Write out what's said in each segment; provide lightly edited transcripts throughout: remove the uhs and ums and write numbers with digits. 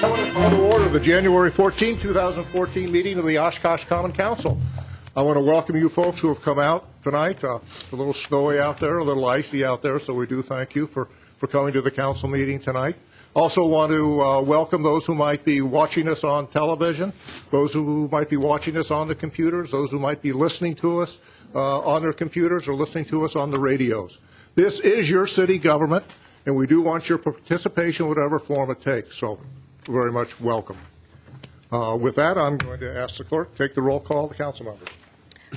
Coming to call to order the January 14, 2014 meeting of the Oshkosh Common Council. I want to welcome you folks who have come out tonight. It's a little snowy out there, a little icy out there, so we do thank you for coming to the council meeting tonight. Also want to welcome those who might be watching us on television, those who might be watching us on the computers, those who might be listening to us on their computers or listening to us on the radios. This is your city government, and we do want your participation, whatever form it takes. So very much welcome. With that, I'm going to ask the clerk to take the roll call of the council members.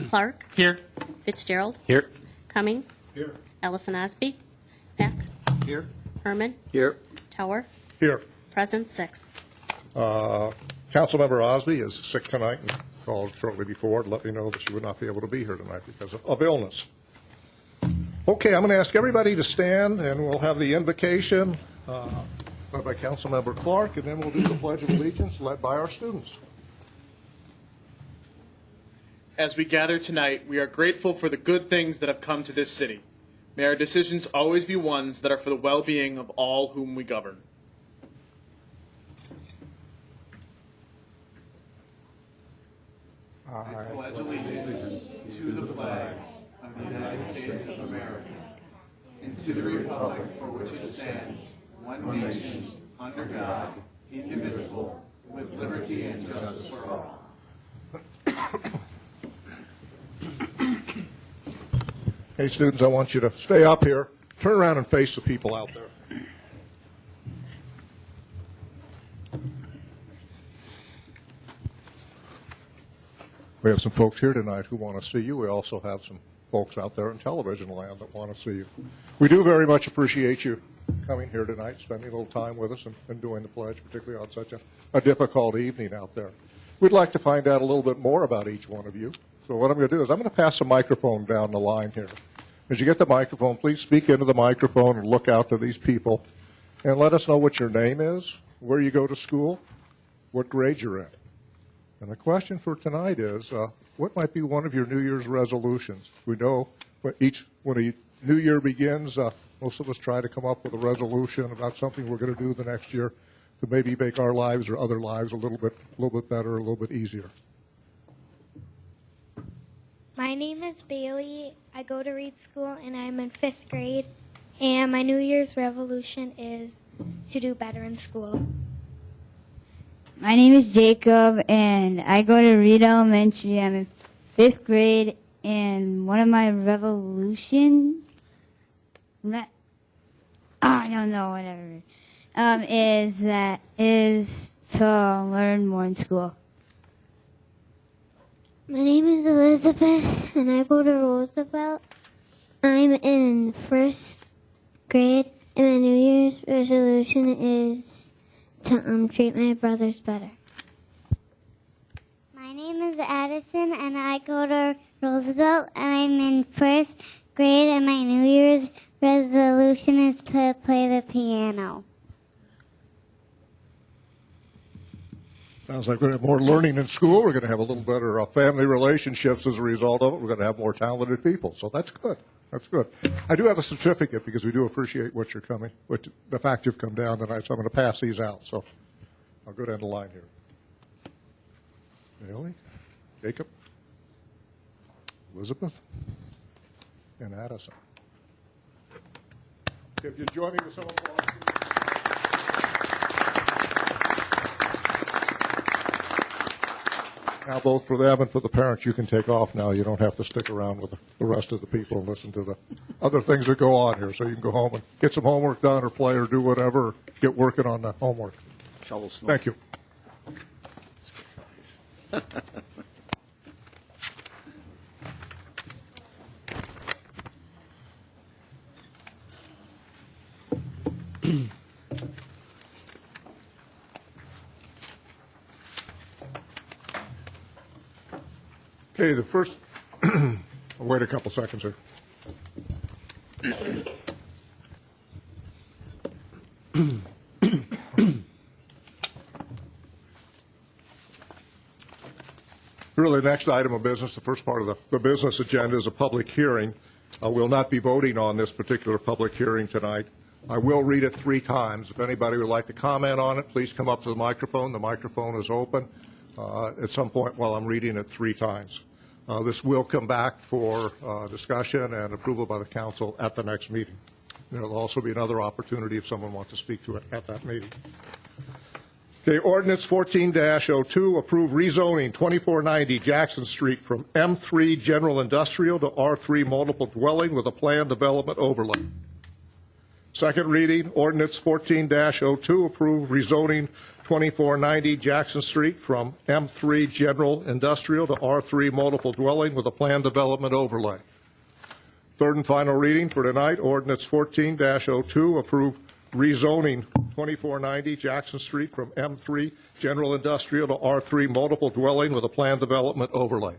Clark. Here. Fitzgerald. Here. Cummings. Here. Ellison Osby. Peck. Here. Herman. Here. Tower. Here. Present 6. Councilmember Osby is sick tonight and called shortly before to let me know that she would not be able to be here tonight because of illness. Okay, I'm going to ask everybody to stand, and we'll have the invocation led by Councilmember Clark, and then we'll do the Pledge of Allegiance led by our students. As we gather tonight, we are grateful for the good things that have come to this city. May our decisions always be ones that are for the well-being of all whom we govern. I pledge allegiance to the flag of the United States of America and to the republic for which it stands, one nation, under God, indivisible, with liberty and justice for all. Hey, students, I want you to stay up here. Turn around and face the people out there. We have some folks here tonight who want to see you. We also have some folks out there in television land that want to see you. We do very much appreciate you coming here tonight, spending a little time with us and doing the pledge, particularly on such a difficult evening out there. We'd like to find out a little bit more about each one of you. So what I'm going to do is I'm going to pass the microphone down the line here. As you get the microphone, please speak into the microphone and look out to these people and let us know what your name is, where you go to school, what grade you're in. And the question for tonight is, what might be one of your New Year's resolutions? We know when a new year begins, most of us try to come up with a resolution about something we're going to do the next year to maybe make our lives or other lives a little bit better, a little bit easier. My name is Bailey. I go to Reed School, and I'm in 5th grade. And my New Year's resolution is to do better in school. My name is Jacob, and I go to Reed Elementary. I'm in 5th grade, and one of my revolutions, I don't know, whatever, is to learn more in school. My name is Elizabeth, and I go to Roosevelt. I'm in 1st grade, and my New Year's resolution is to treat my brothers better. My name is Addison, and I go to Roosevelt, and I'm in 1st grade, and my New Year's resolution is to play the piano. Sounds like we're going to have more learning in school. We're going to have a little better family relationships as a result of it. We're going to have more talented people. So that's good. That's good. I do have a certificate because we do appreciate what you're coming, the fact you've come down tonight. So I'm going to pass these out. So I'll go down the line here. Bailey, Jacob, Elizabeth, and Addison. If you join me with some applause. Now, both for them and for the parents, you can take off now. You don't have to stick around with the rest of the people and listen to the other things that go on here. So you can go home and get some homework done or play or do whatever, or get working on the homework. Thank you. Okay, the first, I'll wait a couple seconds here. Really, the next item of business, the first part of the business agenda is a public hearing. We'll not be voting on this particular public hearing tonight. I will read it 3 times. If anybody would like to comment on it, please come up to the microphone. The microphone is open at some point while I'm reading it 3 times. This will come back for discussion and approval by the council at the next meeting. There will also be another opportunity if someone wants to speak to it at that meeting. Okay, ordinance 14-02, approve rezoning 2490 Jackson Street from M3 General Industrial to R3 Multiple Dwelling with a planned development overlay. Second reading, ordinance 14-02, approve rezoning 2490 Jackson Street from M3 General Industrial to R3 Multiple Dwelling with a planned development overlay. Third and final reading for tonight, ordinance 14-02, approve rezoning 2490 Jackson Street from M3 General Industrial to R3 Multiple Dwelling with a planned development overlay.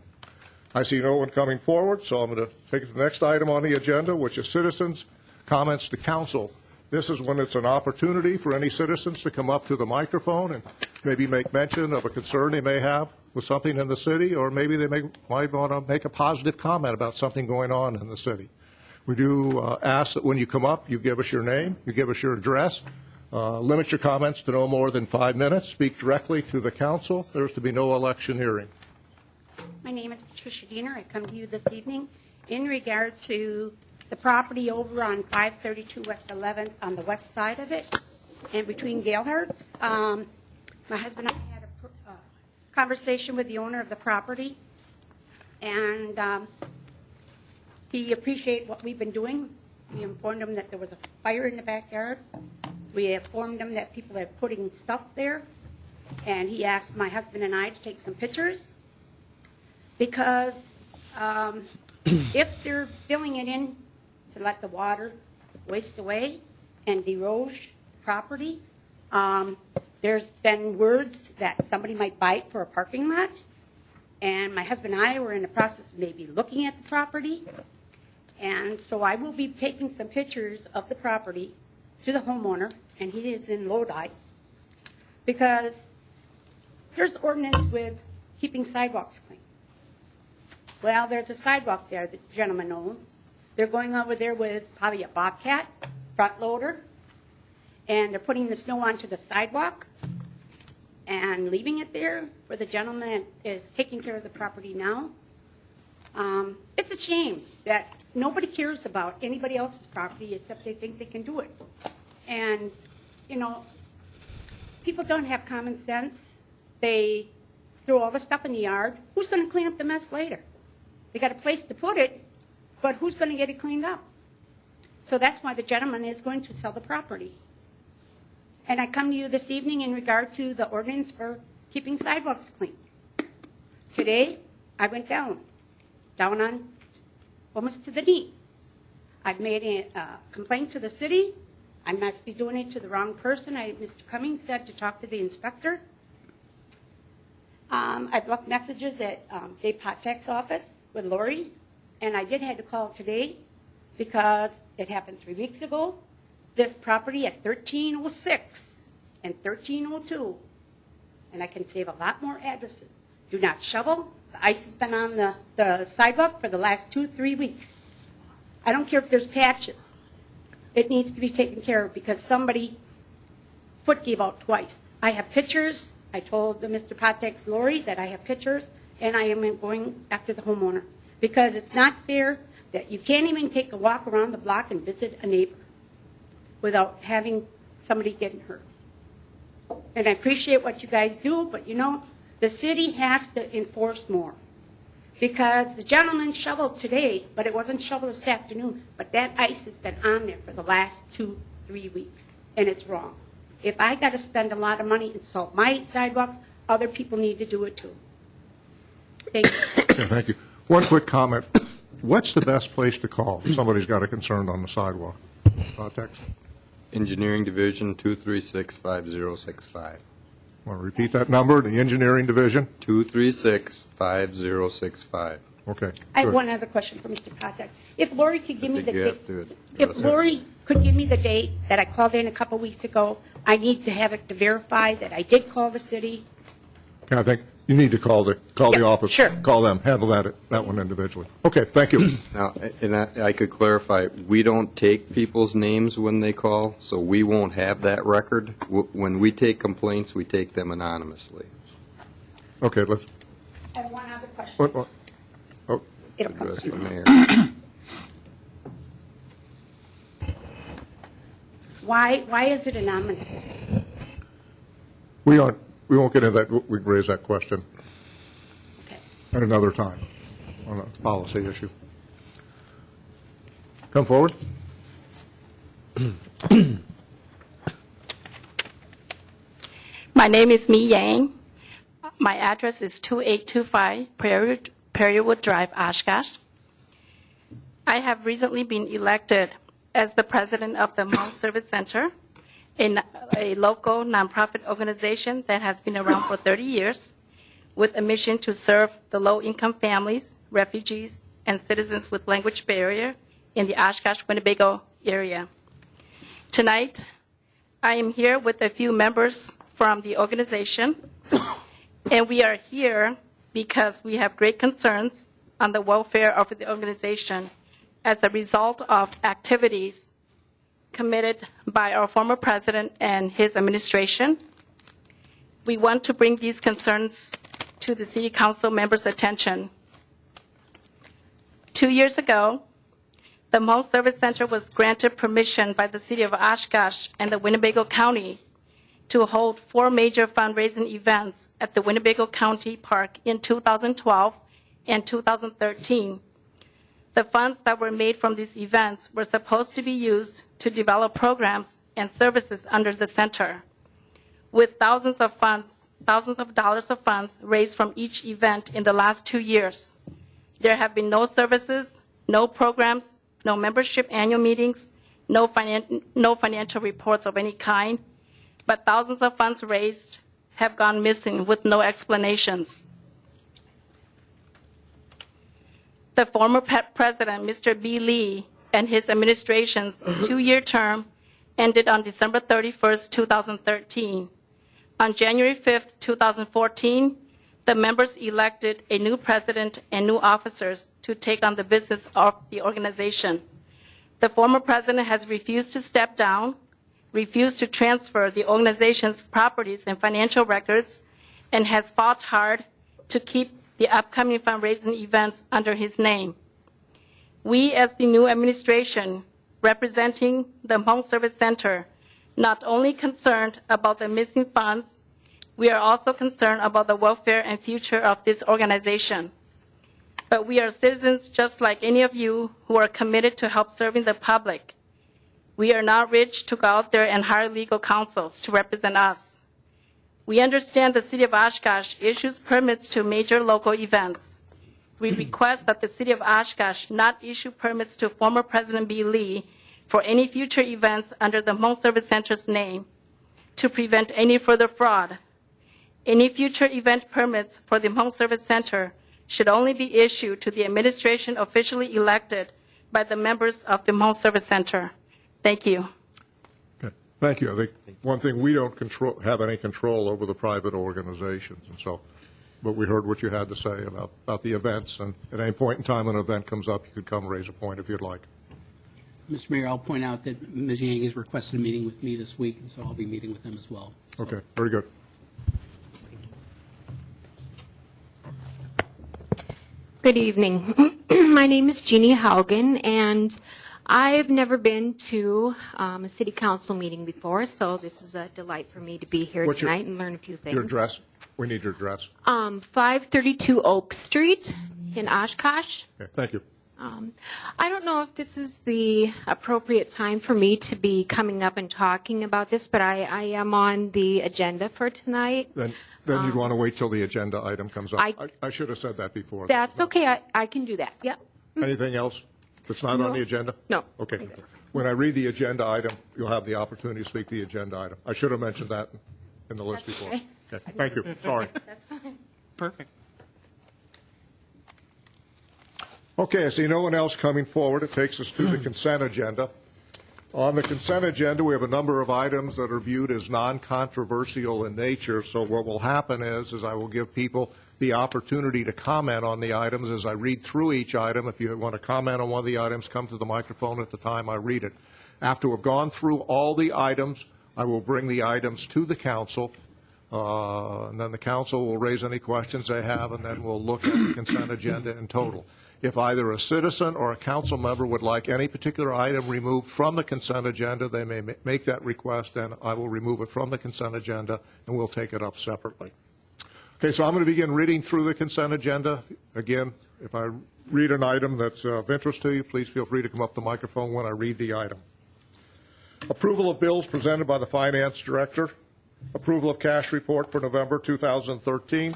I see no one coming forward, so I'm going to take the next item on the agenda, which is citizens' comments to council. This is when it's an opportunity for any citizens to come up to the microphone and maybe make mention of a concern they may have with something in the city, or maybe they might want to make a positive comment about something going on in the city. We do ask that when you come up, you give us your name, you give us your address, limit your comments to no more than 5 minutes, speak directly to the council. There's to be no election hearing. My name is Patricia Diener. I come to you this evening in regard to the property over on 532 West 11th on the west side of it and between Galehards. My husband and I had a conversation with the owner of the property, and he appreciated what we've been doing. We informed him that there was a fire in the backyard. We informed him that people are putting stuff there, and he asked my husband and I to take some pictures because if they're filling it in to let the water waste away and derose property, there's been words that somebody might buy it for a parking lot, and my husband and I were in the process of maybe looking at the property. And so I will be taking some pictures of the property to the homeowner, and he is in Lodi, because there's ordinance with keeping sidewalks clean. Well, there's a sidewalk there that the gentleman owns. They're going over there with probably a Bobcat front loader, and they're putting the snow onto the sidewalk and leaving it there for the gentleman that is taking care of the property now. It's a shame that nobody cares about anybody else's property except they think they can do it. And, you know, people don't have common sense. They throw all the stuff in the yard. Who's going to clean up the mess later? They got a place to put it, but who's going to get it cleaned up? So that's why the gentleman is going to sell the property. And I come to you this evening in regard to the ordinance for keeping sidewalks clean. Today, I went down on almost to the knee. I've made a complaint to the city. I must be doing it to the wrong person. Mr. Cummings said to talk to the inspector. I've left messages at Dave Potek's office with Lori, and I did have to call today because it happened 3 weeks ago. This property at 1306 and 1302, and I can save a lot more addresses. Do not shovel. The ice has been on the sidewalk for the last 2-3 weeks. I don't care if there's patches. It needs to be taken care of because somebody foot gave out twice. I have pictures. I told Mr. Potek's Lori that I have pictures, and I am going after the homeowner because it's not fair that you can't even take a walk around the block and visit a neighbor without having somebody getting hurt. And I appreciate what you guys do, but you know, the city has to enforce more. Because the gentleman shoveled today, but it wasn't shoveled this afternoon, but that ice has been on there for the last 2-3 weeks, and it's wrong. If I got to spend a lot of money and salt my sidewalks, other people need to do it too. Thank you. Okay, thank you. One quick comment. What's the best place to call if somebody's got a concern on the sidewalk? Text. Engineering Division 236-5065. Want to repeat that number, the engineering division? 236-5065. Okay. I have good. one other question for Mr. Potek. If Lori could give me the think you date, have to if Lori could give me the date that I called in a couple weeks ago, I need to have it to verify that I did call the city. Okay, I think You need to call the Yeah, office. sure. Call them, handle that one individually. Okay, thank you. Now, and I could clarify, we don't take people's names when they call, so we won't have that record. When we take complaints, we take them anonymously. Okay, let's, I have one other question. what, oh, It'll come Address to the me. mayor. Why is it anonymous? we won't get into that, we can raise that question Okay. at another time on a policy issue. Come forward. My name is Mi Yang. My address is 2825 Prairiewood Drive, Oshkosh. I have recently been elected as the president of the Hmong Service Center, a local nonprofit organization that has been around for 30 years with a mission to serve the low-income families, refugees, and citizens with language barrier in the Oshkosh-Winnebago area. Tonight, I am here with a few members from the organization, and we are here because we have great concerns on the welfare of the organization as a result of activities committed by our former president and his administration. We want to bring these concerns to the City Council members' attention. 2 years ago, the Hmong Service Center was granted permission by the City of Oshkosh and the Winnebago County to hold 4 major fundraising events at the Winnebago County Park in 2012 and 2013. The funds that were made from these events were supposed to be used to develop programs and services under the center. With thousands of dollars of funds raised from each event in the last 2 years, there have been no services, no programs, no membership annual meetings, no financial reports of any kind, but thousands of funds raised have gone missing with no explanations. The former president, Mr. B. Lee, and his administration's 2-year term ended on December 31st, 2013. On January 5th, 2014, the members elected a new president and new officers to take on the business of the organization. The former president has refused to step down, refused to transfer the organization's properties and financial records, and has fought hard to keep the upcoming fundraising events under his name. We, as the new administration representing the Hmong Service Center, not only concerned about the missing funds, we are also concerned about the welfare and future of this organization. But we are citizens just like any of you who are committed to help serving the public. We are not rich to go out there and hire legal counsels to represent us. We understand the City of Oshkosh issues permits to major local events. We request that the City of Oshkosh not issue permits to former President B. Lee for any future events under the Hmong Service Center's name to prevent any further fraud. Any future event permits for the Hmong Service Center should only be issued to the administration officially elected by the members of the Hmong Service Center. Thank you. Okay, thank you. I think one thing, we don't have any control over the private organizations, and so, but we heard what you had to say about the events, and at any point in time an event comes up, you could come raise a point if you'd like. Mr. Mayor, I'll point out that Ms. Yang has requested a meeting with me this week, and so I'll be meeting with them as well. Okay, very good. Good evening. My name is Jeannie Haugen, and I've never been to a city council meeting before, so this is a delight for me to be here What's tonight and learn a few things. Your address? We need your address. 532 Oak Street in Oshkosh. Okay, thank you. I don't know if this is the appropriate time for me to be coming up and talking about this, but I am on the agenda for tonight. Then you'd want to wait till the agenda item comes up. I should have said that before. That's okay. I can do that. Yep. Anything else that's not on the agenda? No. Okay. When I read the agenda item, you'll have the opportunity to speak to the agenda item. I should have mentioned that in the list before. Okay. Okay, thank you. Sorry. That's fine. Perfect. Okay, I see no one else coming forward. It takes us to the consent agenda. On the consent agenda, we have a number of items that are viewed as non-controversial in nature. So what will happen is I will give people the opportunity to comment on the items as I read through each item. If you want to comment on one of the items, come to the microphone at the time I read it. After we've gone through all the items, I will bring the items to the council, and then the council will raise any questions they have, and then we'll look at the consent agenda in total. If either a citizen or a council member would like any particular item removed from the consent agenda, they may make that request, and I will remove it from the consent agenda, and we'll take it up separately. Okay, so I'm going to begin reading through the consent agenda. Again, if I read an item that's of interest to you, please feel free to come up to the microphone when I read the item. Approval of bills presented by the Finance Director. Approval of cash report for November 2013.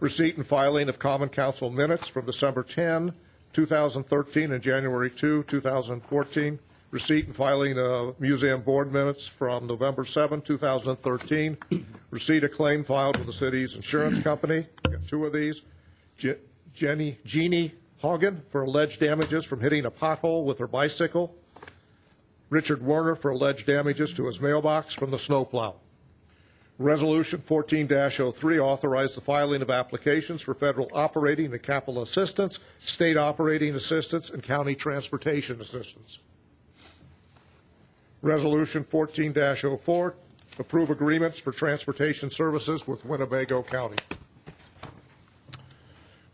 Receipt and filing of Common Council minutes from December 10, 2013 and January 2, 2014. Receipt and filing of Museum Board minutes from November 7, 2013. Receipt of claim filed with the city's insurance company. We got two of these. Jeannie Hagen for alleged damages from hitting a pothole with her bicycle. Richard Werner for alleged damages to his mailbox from the snowplow. Resolution 14-03 authorized the filing of applications for federal operating and capital assistance, state operating assistance, and county transportation assistance. Resolution 14-04, approve agreements for transportation services with Winnebago County.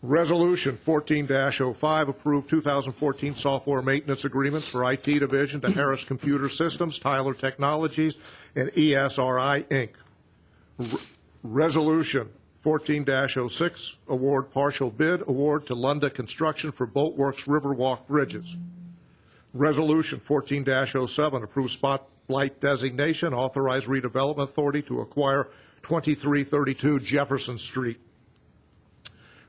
Resolution 14-05, approve 2014 software maintenance agreements for IT division to Harris Computer Systems, Tyler Technologies, and ESRI, Inc. Resolution 14-06, award partial bid award to Lunda Construction for Boatworks Riverwalk Bridges. Resolution 14-07, approve spotlight designation, authorize redevelopment authority to acquire 2332 Jefferson Street.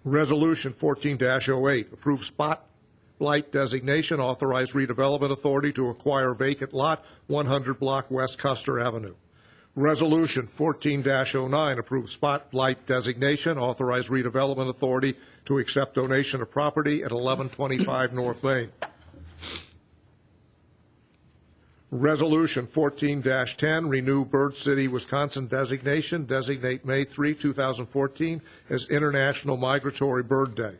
Resolution 14-08, approve spotlight designation, authorize redevelopment authority to acquire vacant lot 100 block West Custer Avenue. Resolution 14-09, approve spotlight designation, authorize redevelopment authority to accept donation of property at 1125 North Main. Resolution 14-10, renew Bird City, Wisconsin designation, designate May 3, 2014 as International Migratory Bird Day.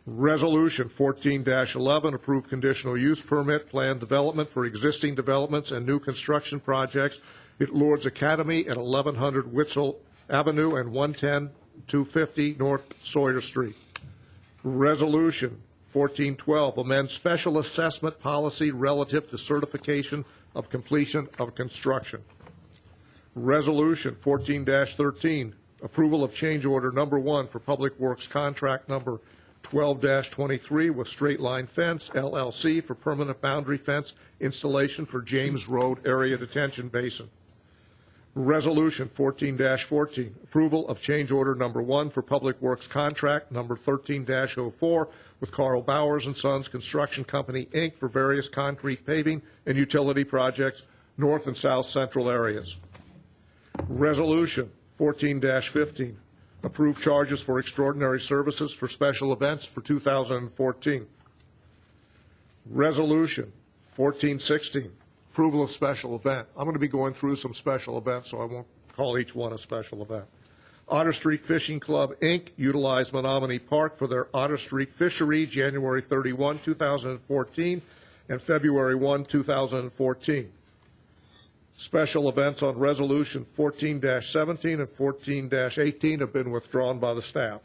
Resolution 14-11, approve conditional use permit plan development for existing developments and new construction projects at Lourdes Academy at 1100 Witzel Avenue and 110-250 North Sawyer Street. Resolution 14-12, amend special assessment policy relative to certification of completion of construction. Resolution 14-13, approval of change order number 1 for Public Works contract number 12-23 with Straight Line Fence, LLC, for permanent boundary fence installation for James Road Area Detention Basin. Resolution 14-14, approval of change order number 1 for Public Works contract number 13-04 with Carl Bowers and Sons Construction Company, Inc. for various concrete paving and utility projects north and south central areas. Resolution 14-15, approve charges for extraordinary services for special events for 2014. Resolution 14-16, approval of special event. I'm going to be going through some special events, so I won't call each one a special event. Otter Street Fishing Club, Inc. utilized Menominee Park for their Otter Street Fishery January 31, 2014 and February 1, 2014. Special events on Resolution 14-17 and 14-18 have been withdrawn by the staff.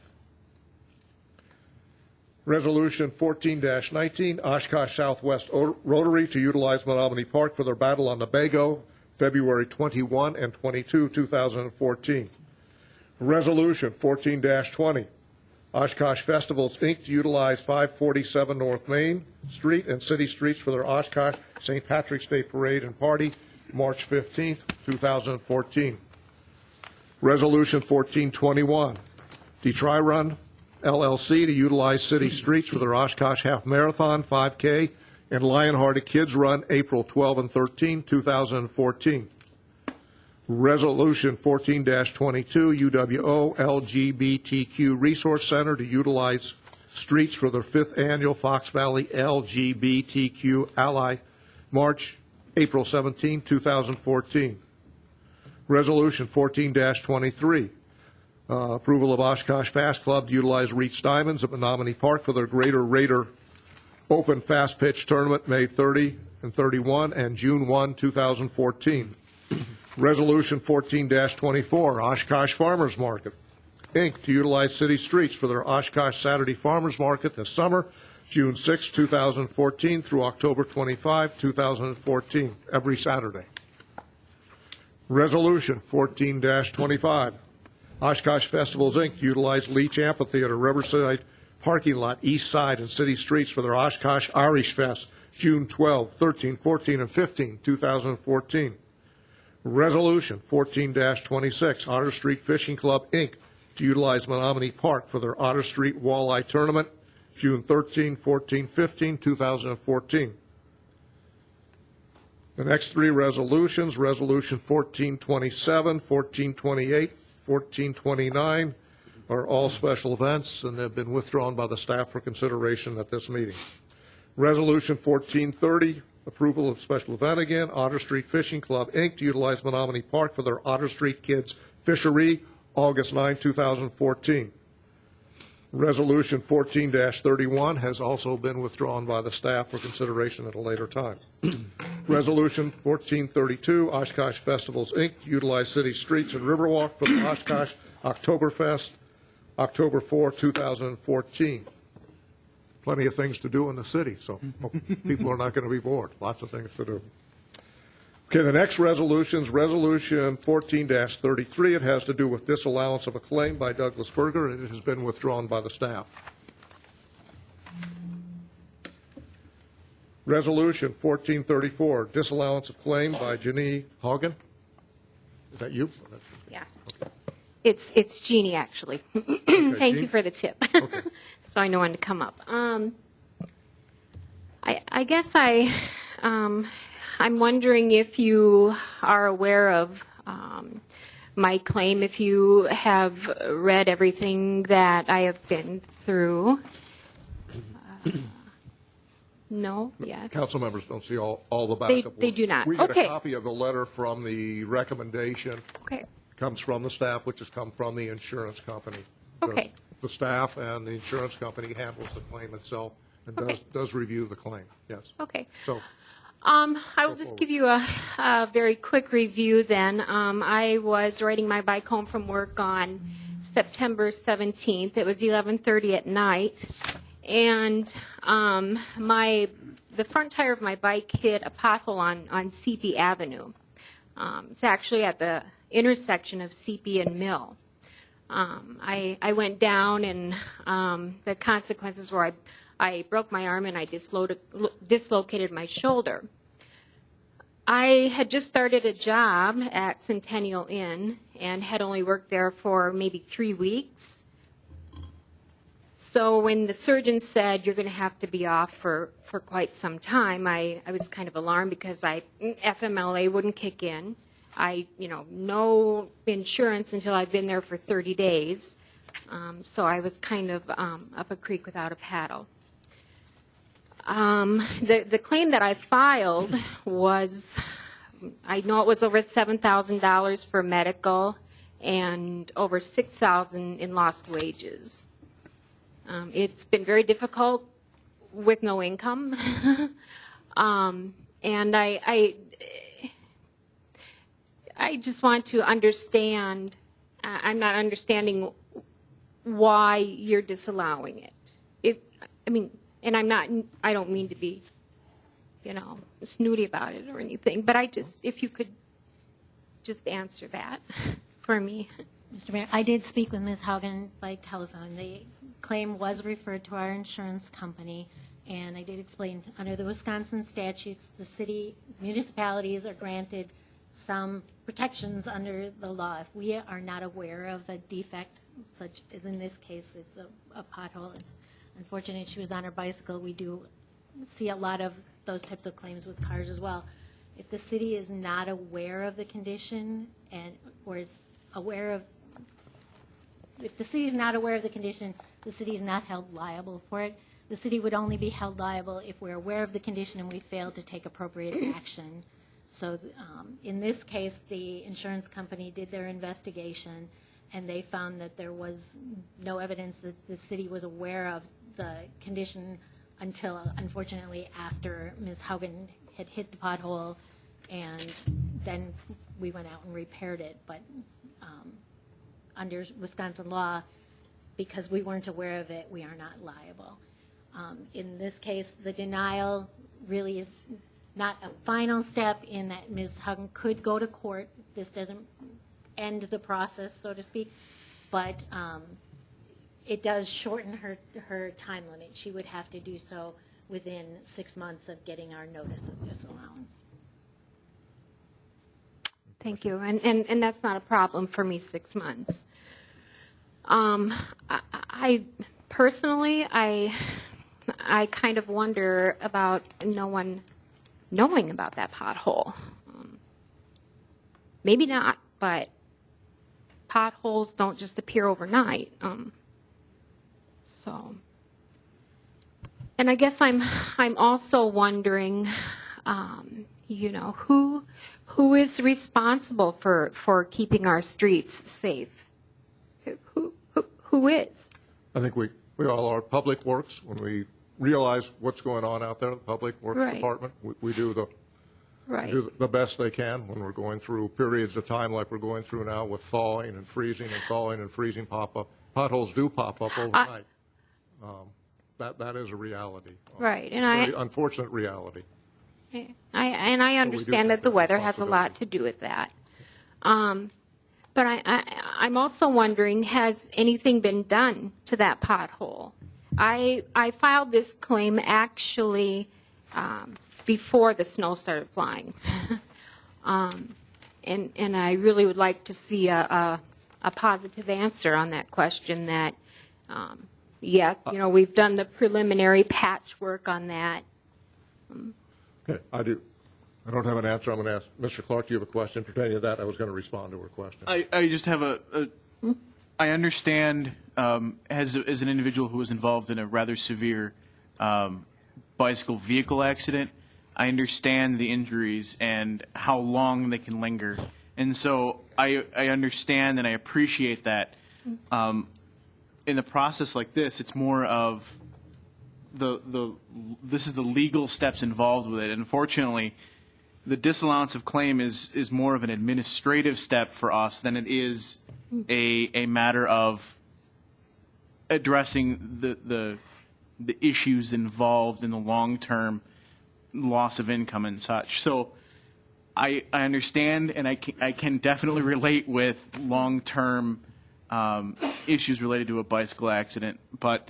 Resolution 14-19, Oshkosh Southwest Rotary to utilize Menominee Park for their Battle on the Bago, February 21 and 22, 2014. Resolution 14-20, Oshkosh Festivals, Inc. to utilize 547 North Main Street and city streets for their Oshkosh St. Patrick's Day Parade and Party, March 15, 2014. Resolution 14-21, Detroit Run, LLC to utilize city streets for their Oshkosh Half Marathon, 5K, and Lionhearted Kids Run, April 12 and 13, 2014. Resolution 14-22, UWO LGBTQ Resource Center to utilize streets for their 5th annual Fox Valley LGBTQ Ally March April 17, 2014. Resolution 14-23, approval of Oshkosh Fast Club to utilize Reach Diamonds at Menominee Park for their Greater Raider Open Fast Pitch Tournament, May 30 and 31 and June 1, 2014. Resolution 14-24, Oshkosh Farmers Market, Inc., to utilize city streets for their Oshkosh Saturday Farmers Market this summer, June 6, 2014 through October 25, 2014, every Saturday. Resolution 14-25, Oshkosh Festivals, Inc., to utilize Leach Amphitheater, Riverside Parking Lot, East Side, and city streets for their Oshkosh Irish Fest, June 12, 13, 14, and 15, 2014. Resolution 14-26, Otter Street Fishing Club, Inc., to utilize Menominee Park for their Otter Street Walleye Tournament, June 13, 14, 15, 2014. The next three resolutions, Resolution 1427, 1428, 1429, are all special events, and they've been withdrawn by the staff for consideration at this meeting. Resolution 1430, approval of special event again, Otter Street Fishing Club, Inc., to utilize Menominee Park for their Otter Street Kids Fishery, August 9, 2014. Resolution 14-31 has also been withdrawn by the staff for consideration at a later time. Resolution 1432, Oshkosh Festivals, Inc., to utilize city streets and Riverwalk for the Oshkosh Oktoberfest, October 4, 2014. Plenty of things to do in the city, so people are not going to be bored. Lots of things to do. Okay, the next resolution is Resolution 14-33. It has to do with disallowance of a claim by Douglas Berger, and it has been withdrawn by the staff. Resolution 1434, disallowance of claim by Jeannie Haugen. Is that you? Yeah. It's Jeannie, actually. Thank Jean? you for the tip. Okay. So I know when to come up. I guess I'm wondering if you are aware of my claim, if you have read everything that I have been through. No? Yes? Council members don't see all the backup. They do not. We get Okay. a copy of the letter from the recommendation. Okay. Comes from the staff, which has come from the insurance company. Okay. The staff and the insurance company handles the claim itself and Okay. does review the claim, yes. Okay. So, I will just give you a very quick review then. I was riding my bike home from work on September 17th. It was 11:30 at night, and the front tire of my bike hit a pothole on CP Avenue. It's actually at the intersection of CP and Mill. I went down, and the consequences were I broke my arm and I dislocated my shoulder. I had just started a job at Centennial Inn and had only worked there for maybe 3 weeks. So when the surgeon said, you're going to have to be off for quite some time, I was kind of alarmed because FMLA wouldn't kick in. No insurance until I'd been there for 30 days. So I was kind of up a creek without a paddle. The claim that I filed was, I know it was over $7,000 for medical and over $6,000 in lost wages. It's been very difficult with no income. And I just want to understand, I'm not understanding why you're disallowing it. And I don't mean to be, snooty about it or anything, but if you could just answer that for me. Mr. Mayor, I did speak with Ms. Haugen by telephone. The claim was referred to our insurance company, and I did explain, under the Wisconsin statutes, municipalities are granted some protections under the law. If we are not aware of a defect, such as in this case, it's a pothole, it's unfortunate she was on her bicycle. We do see a lot of those types of claims with cars as well. If the city is not aware of the condition if the city is not aware of the condition, the city is not held liable for it. The city would only be held liable if we're aware of the condition and we fail to take appropriate action So in this case, the insurance company did their investigation, and they found that there was no evidence that the city was aware of the condition until, unfortunately, after Ms. Haugen had hit the pothole, and then we went out and repaired it. But under Wisconsin law, because we weren't aware of it, we are not liable. In this case, the denial really is not a final step in that Ms. Haugen could go to court. This doesn't end the process, so to speak, but it does shorten her time limit. She would have to do so within 6 months of getting our notice of disallowance. Thank you. And that's not a problem for me, 6 months. I personally, I kind of wonder about no one knowing about that pothole. Maybe not, but potholes don't just appear overnight. And I guess I'm also wondering, who is responsible for keeping our streets safe? Who is? I think we all are. Public Works, when we realize what's going on out there, the Public Works Right. Department, we do the best they can when we're going through periods of time like we're going through now with thawing and freezing pop-up. Potholes do pop up overnight. That is a reality. Right, and Very unfortunate reality. I understand that the weather has a lot to do with that. But I'm also wondering, has anything been done to that pothole? I filed this claim actually before the snow started flying. And I really would like to see a positive answer on that question that, yes, we've done the preliminary patchwork on that. Okay, I do. I don't have an answer. I'm going to ask Mr. Clark, do you have a question pertaining to that? I was going to respond to her question. I just have I understand as an individual who was involved in a rather severe bicycle vehicle accident, I understand the injuries and how long they can linger. And so I understand and I appreciate that. In a process like this, it's more of this is the legal steps involved with it. And unfortunately, the disallowance of claim is more of an administrative step for us than it is a matter of addressing the issues involved in the long-term loss of income and such. So I understand and I can definitely relate with long-term issues related to a bicycle accident. But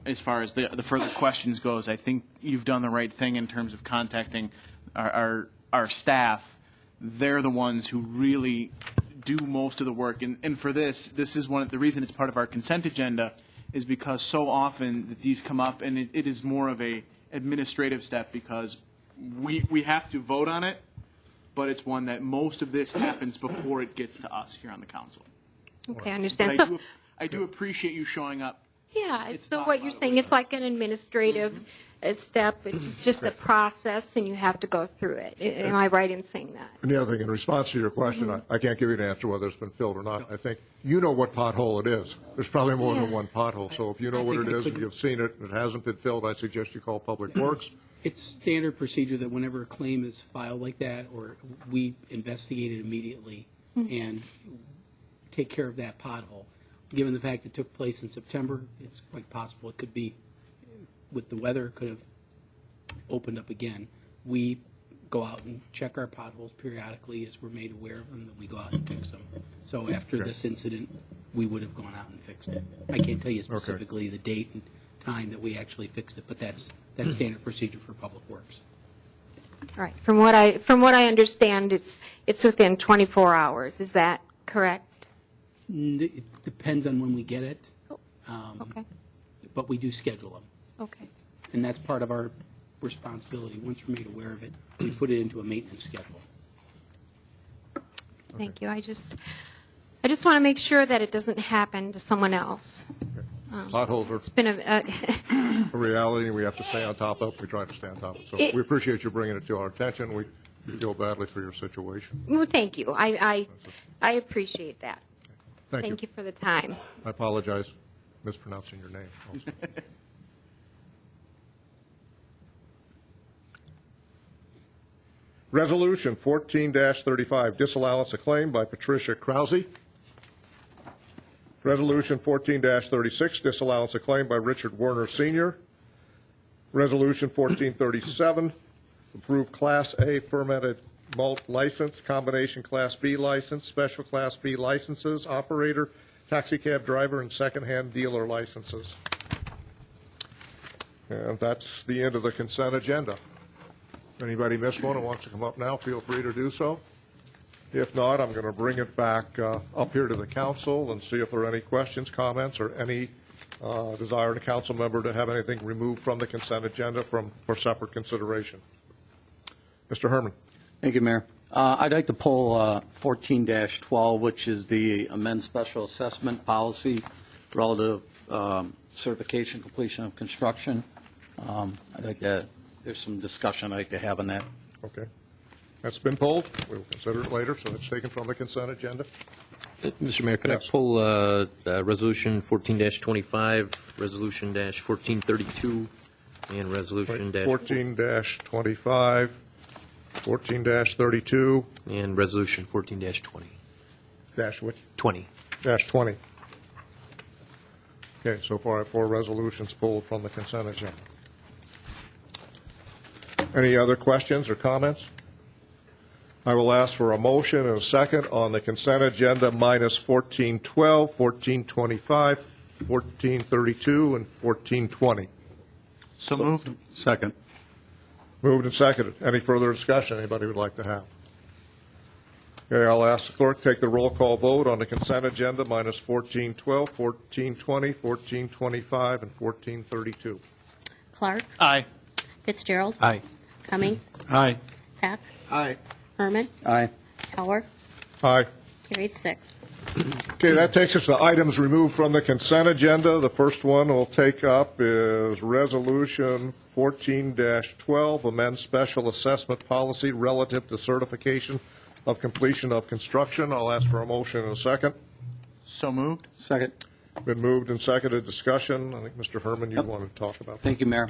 as far as the further questions goes, I think you've done the right thing in terms of contacting our staff. They're the ones who really do most of the work. And for this is the reason it's part of our consent agenda is because so often that these come up and it is more of a administrative step because we have to vote on it, but it's one that most of this happens before it gets to us here on the council. Okay, I understand. But So, I do appreciate you showing up. yeah, so what you're saying, it's like an administrative step. It's just a process, and you have to go through it. Am I right in saying that? And the other thing, in response to your question, I can't give you an answer whether it's been filled or not. I think you know what pothole it is. There's probably more than one pothole. So if you know what it is and you've seen it and it hasn't been filled, I suggest you call Public Works. It's standard procedure that whenever a claim is filed like that, or we investigate it immediately and take care of that pothole. Given the fact it took place in September, it's quite possible it could be, with the weather, it could have opened up again. We go out and check our potholes periodically as we're made aware of them, that we go out and fix them. So after this incident, we would have gone out and fixed it. I can't tell you specifically the date and time that we actually fixed it, but that's standard procedure for Public Works. All right. From what I understand, it's within 24 hours. Is that correct? It depends on when we get it. Okay. But we do schedule them. Okay. And that's part of our responsibility. Once we're made aware of it, we put it into a maintenance schedule. Thank you. I just want to make sure that it doesn't happen to someone else. Potholes are It's been a reality, and we have to stay on top of it. We try to stay on top of it. So we appreciate you bringing it to our attention. We feel badly for your situation. Well, thank you. I appreciate that. Thank you. For the time. I apologize mispronouncing your name also. Resolution 14-35, disallowance of claim by Patricia Krause. Resolution 14-36, disallowance of claim by Richard Werner Sr. Resolution 1437, approve Class A fermented malt license, combination Class B license, special Class B licenses, operator, taxi cab driver, and secondhand dealer licenses. And that's the end of the consent agenda. If anybody missed one and wants to come up now, feel free to do so. If not, I'm going to bring it back up here to the council and see if there are any questions, comments, or any desire of the council member to have anything removed from the consent agenda for separate consideration. Mr. Herman. Thank you, Mayor. I'd like to pull 14-12, which is the amend special assessment policy relative certification completion of construction. I'd like to, there's some discussion I'd like to have on that. Okay. That's been pulled. We'll consider it later, so it's taken from the consent agenda. Mr. Mayor, could Yes. I pull Resolution 14-25, Resolution -1432, and Resolution 14-25, 14-32. And Resolution 14-20. Dash which? 20. Dash 20. Okay, so far I have 4 resolutions pulled from the consent agenda. Any other questions or comments? I will ask for a motion and a second on the consent agenda minus 1412, 1425, 1432, and 1420. So moved. Second. Moved and seconded. Any further discussion anybody would like to have? Okay, I'll ask the clerk to take the roll call vote on the consent agenda minus 1412, 1420, 1425, and 1432. Clark, Aye. Fitzgerald, Aye. Cummings, Aye. Pack, Aye. Herman, Aye. Tower, Aye. carried 6. Okay, that takes us to items removed from the consent agenda. The first one we'll take up is Resolution 14-12, amend special assessment policy relative to certification of completion of construction. I'll ask for a motion and a second. So moved. Second. Been moved and seconded. Discussion. I think, Mr. Herman, you wanted to talk about that. Thank you, Mayor.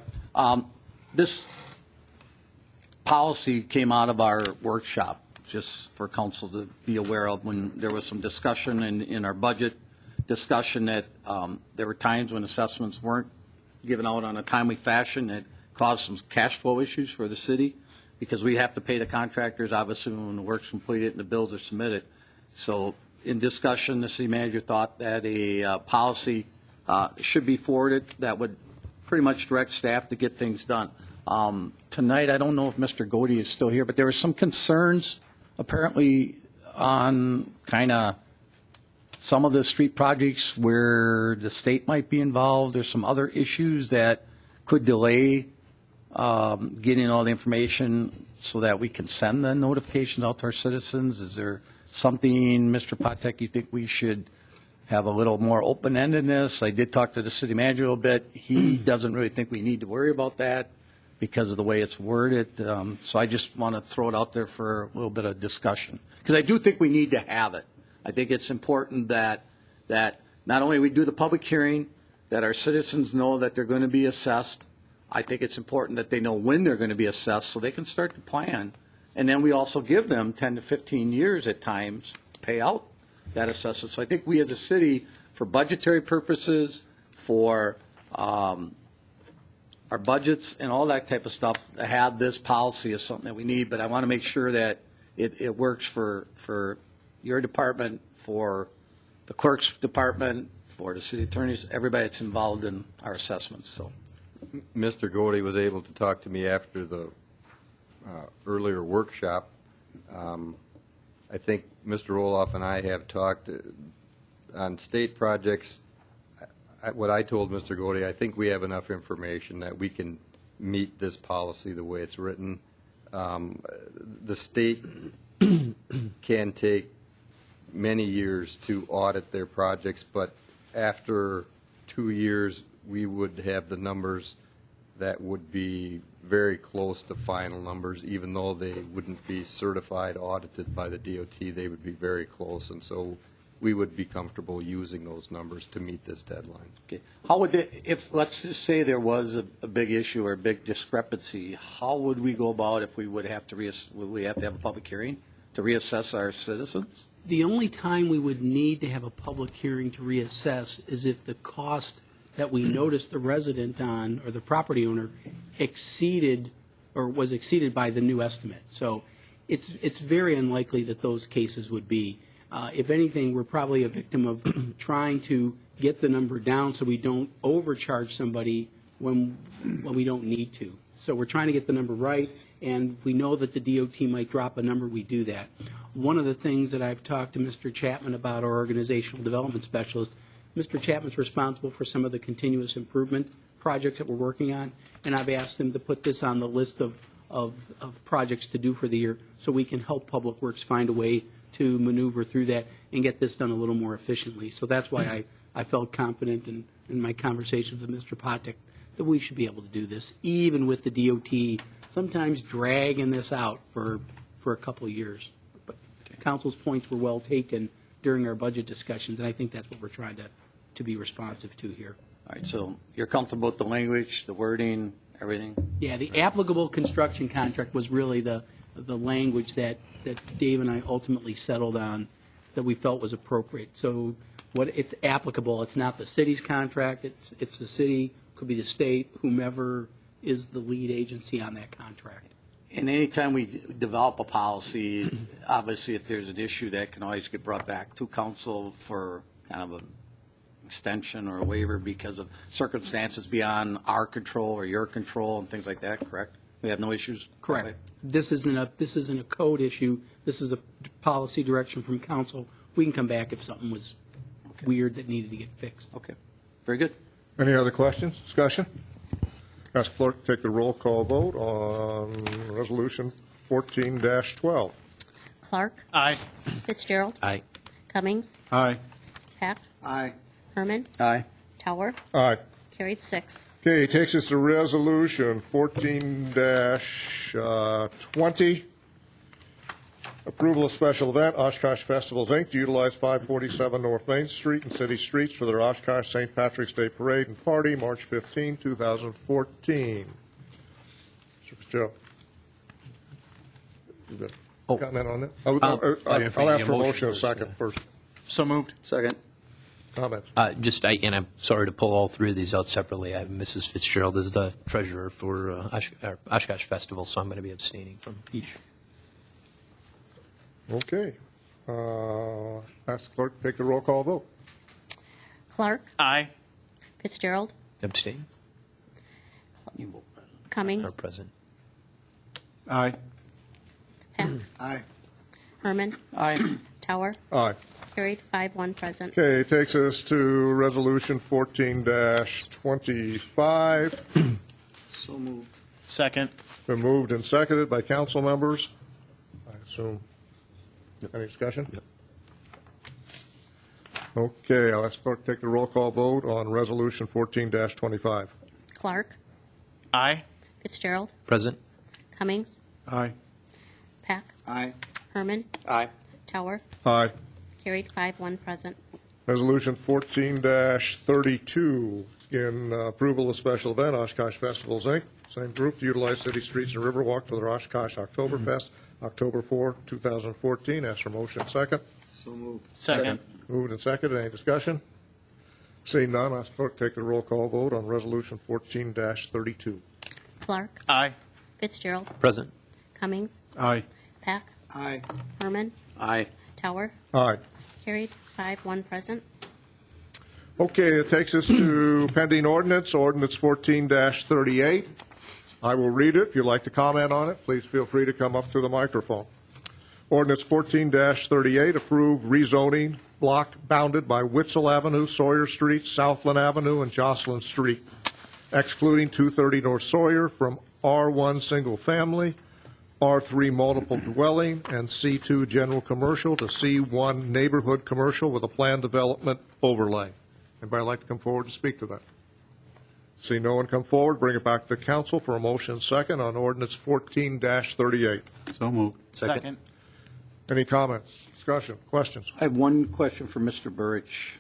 This policy came out of our workshop, just for council to be aware of, when there was some discussion in our budget discussion that there were times when assessments weren't given out on a timely fashion that caused some cash flow issues for the city, because we have to pay the contractors, obviously, when the work's completed and the bills are submitted. So in discussion, the city manager thought that a policy should be forwarded that would pretty much direct staff to get things done. Tonight, I don't know if Mr. Godey is still here, but there were some concerns apparently on kind of some of the street projects where the state might be involved. There's some other issues that could delay getting all the information so that we can send the notifications out to our citizens. Is there something, Mr. Patek, you think we should have a little more open-endedness? I did talk to the city manager a little bit. He doesn't really think we need to worry about that because of the way it's worded. So I just want to throw it out there for a little bit of discussion, because I do think we need to have it. I think it's important that not only we do the public hearing, that our citizens know that they're going to be assessed. I think it's important that they know when they're going to be assessed so they can start to plan. And then we also give them 10 to 15 years at times to pay out that assessment. So I think we as a city, for budgetary purposes, for our budgets and all that type of stuff, to have this policy is something that we need. But I want to make sure that it works for your department, for the clerk's department, for the city attorneys, everybody that's involved in our assessments. So, Mr. Godey was able to talk to me after the earlier workshop. I think Mr. Roloff and I have talked on state projects. What I told Mr. Godey, I think we have enough information that we can meet this policy the way it's written. The state can take many years to audit their projects, but after 2 years, we would have the numbers that would be very close to final numbers, even though they wouldn't be certified, audited by the DOT, they would be very close, and so we would be comfortable using those numbers to meet this deadline. Okay. How would if, let's just say there was a big issue or a big discrepancy, how would we go about if we would have to, would we have to have a public hearing to reassess our citizens? The only time we would need to have a public hearing to reassess is if the cost that we noticed the resident on, or the property owner, exceeded, or was exceeded by the new estimate. So it's very unlikely that those cases would be. If anything, we're probably a victim of trying to get the number down so we don't overcharge somebody when we don't need to. So we're trying to get the number right, and if we know that the DOT might drop a number, we do that. One of the things that I've talked to Mr. Chapman about, our organizational development specialist, Mr. Chapman's responsible for some of the continuous improvement projects that we're working on, and I've asked him to put this on the list of projects to do for the year so we can help Public Works find a way to maneuver through that and get this done a little more efficiently. So that's why I felt confident in my conversations with Mr. Potic that we should be able to do this, even with the DOT sometimes dragging this out for a couple of years. But Council's points were well taken during our budget discussions, and I think that's what we're trying to be responsive to here. All right, so you're comfortable with the language, the wording, everything? Yeah, the applicable construction contract was really the language that Dave and I ultimately settled on that we felt was appropriate. So what it's applicable, it's not the city's contract, it's the city, could be the state, whomever is the lead agency on that contract. And anytime we develop a policy, obviously if there's an issue, that can always get brought back to council for kind of an extension or a waiver because of circumstances beyond our control or your control and things like that, correct? We have no issues? Correct. This isn't a code issue. This is a policy direction from council. We can come back if something was weird that needed to get fixed. Okay. Very good. Any other questions, discussion? Ask clerk to take the roll call vote on Resolution 14-12. Clark. Aye. Fitzgerald. Aye. Cummings. Aye. Pack. Aye. Herman. Aye. Tower. Aye. Carried 6. Okay, takes us to Resolution 14-20. Approval of special event, Oshkosh Festivals, Inc., to utilize 547 North Main Street and city streets for their Oshkosh St. Patrick's Day Parade and Party, March 15, 2014. Mr. Fitzgerald. You got a comment on that? I'll ask for a motion in a second first. So moved. Second. Comments? And I'm sorry to pull all three of these out separately. Mrs. Fitzgerald is the treasurer for Oshkosh Festival, so I'm going to be abstaining from each. Okay. Ask clerk to take the roll call vote. Clark. Aye. Fitzgerald. Abstain? Cummings. Or present? Aye. Pack. Aye. Herman. Aye. Tower. Aye. Carried 5-1 present. Okay, takes us to Resolution 14-25. So moved. Second. Been moved and seconded by council members. I assume. Any discussion? Yep. Okay, I'll ask clerk to take the roll call vote on Resolution 14-25. Clark. Aye. Fitzgerald. Present? Cummings. Aye. Pack. Aye. Herman. Aye. Tower. Aye. Carried 5-1 present. Resolution 14-32, in approval of special event, Oshkosh Festivals, Inc., same group, to utilize city streets and Riverwalk for their Oshkosh Oktoberfest, October 4, 2014. Ask for motion second. So moved. Second. Moved and seconded. Any discussion? Seeing none, ask clerk to take the roll call vote on Resolution 14-32. Clark. Aye. Fitzgerald. Present? Cummings. Aye. Pack. Aye. Herman. Aye. Tower. Aye. Carried 5-1 present. Okay, it takes us to pending ordinance 14-38. I will read it. If you'd like to comment on it, please feel free to come up to the microphone. Ordinance 14-38, approve rezoning block bounded by Witzel Avenue, Sawyer Street, Southland Avenue, and Jocelyn Street, excluding 230 North Sawyer from R1 Single Family, R3 Multiple Dwelling, and C2 General Commercial to C1 Neighborhood Commercial with a planned development overlay. Anybody like to come forward to speak to that? See no one come forward, bring it back to council for a motion second on ordinance 14-38. So moved. Second. Any comments, discussion, questions? I have one question for Mr. Burrich.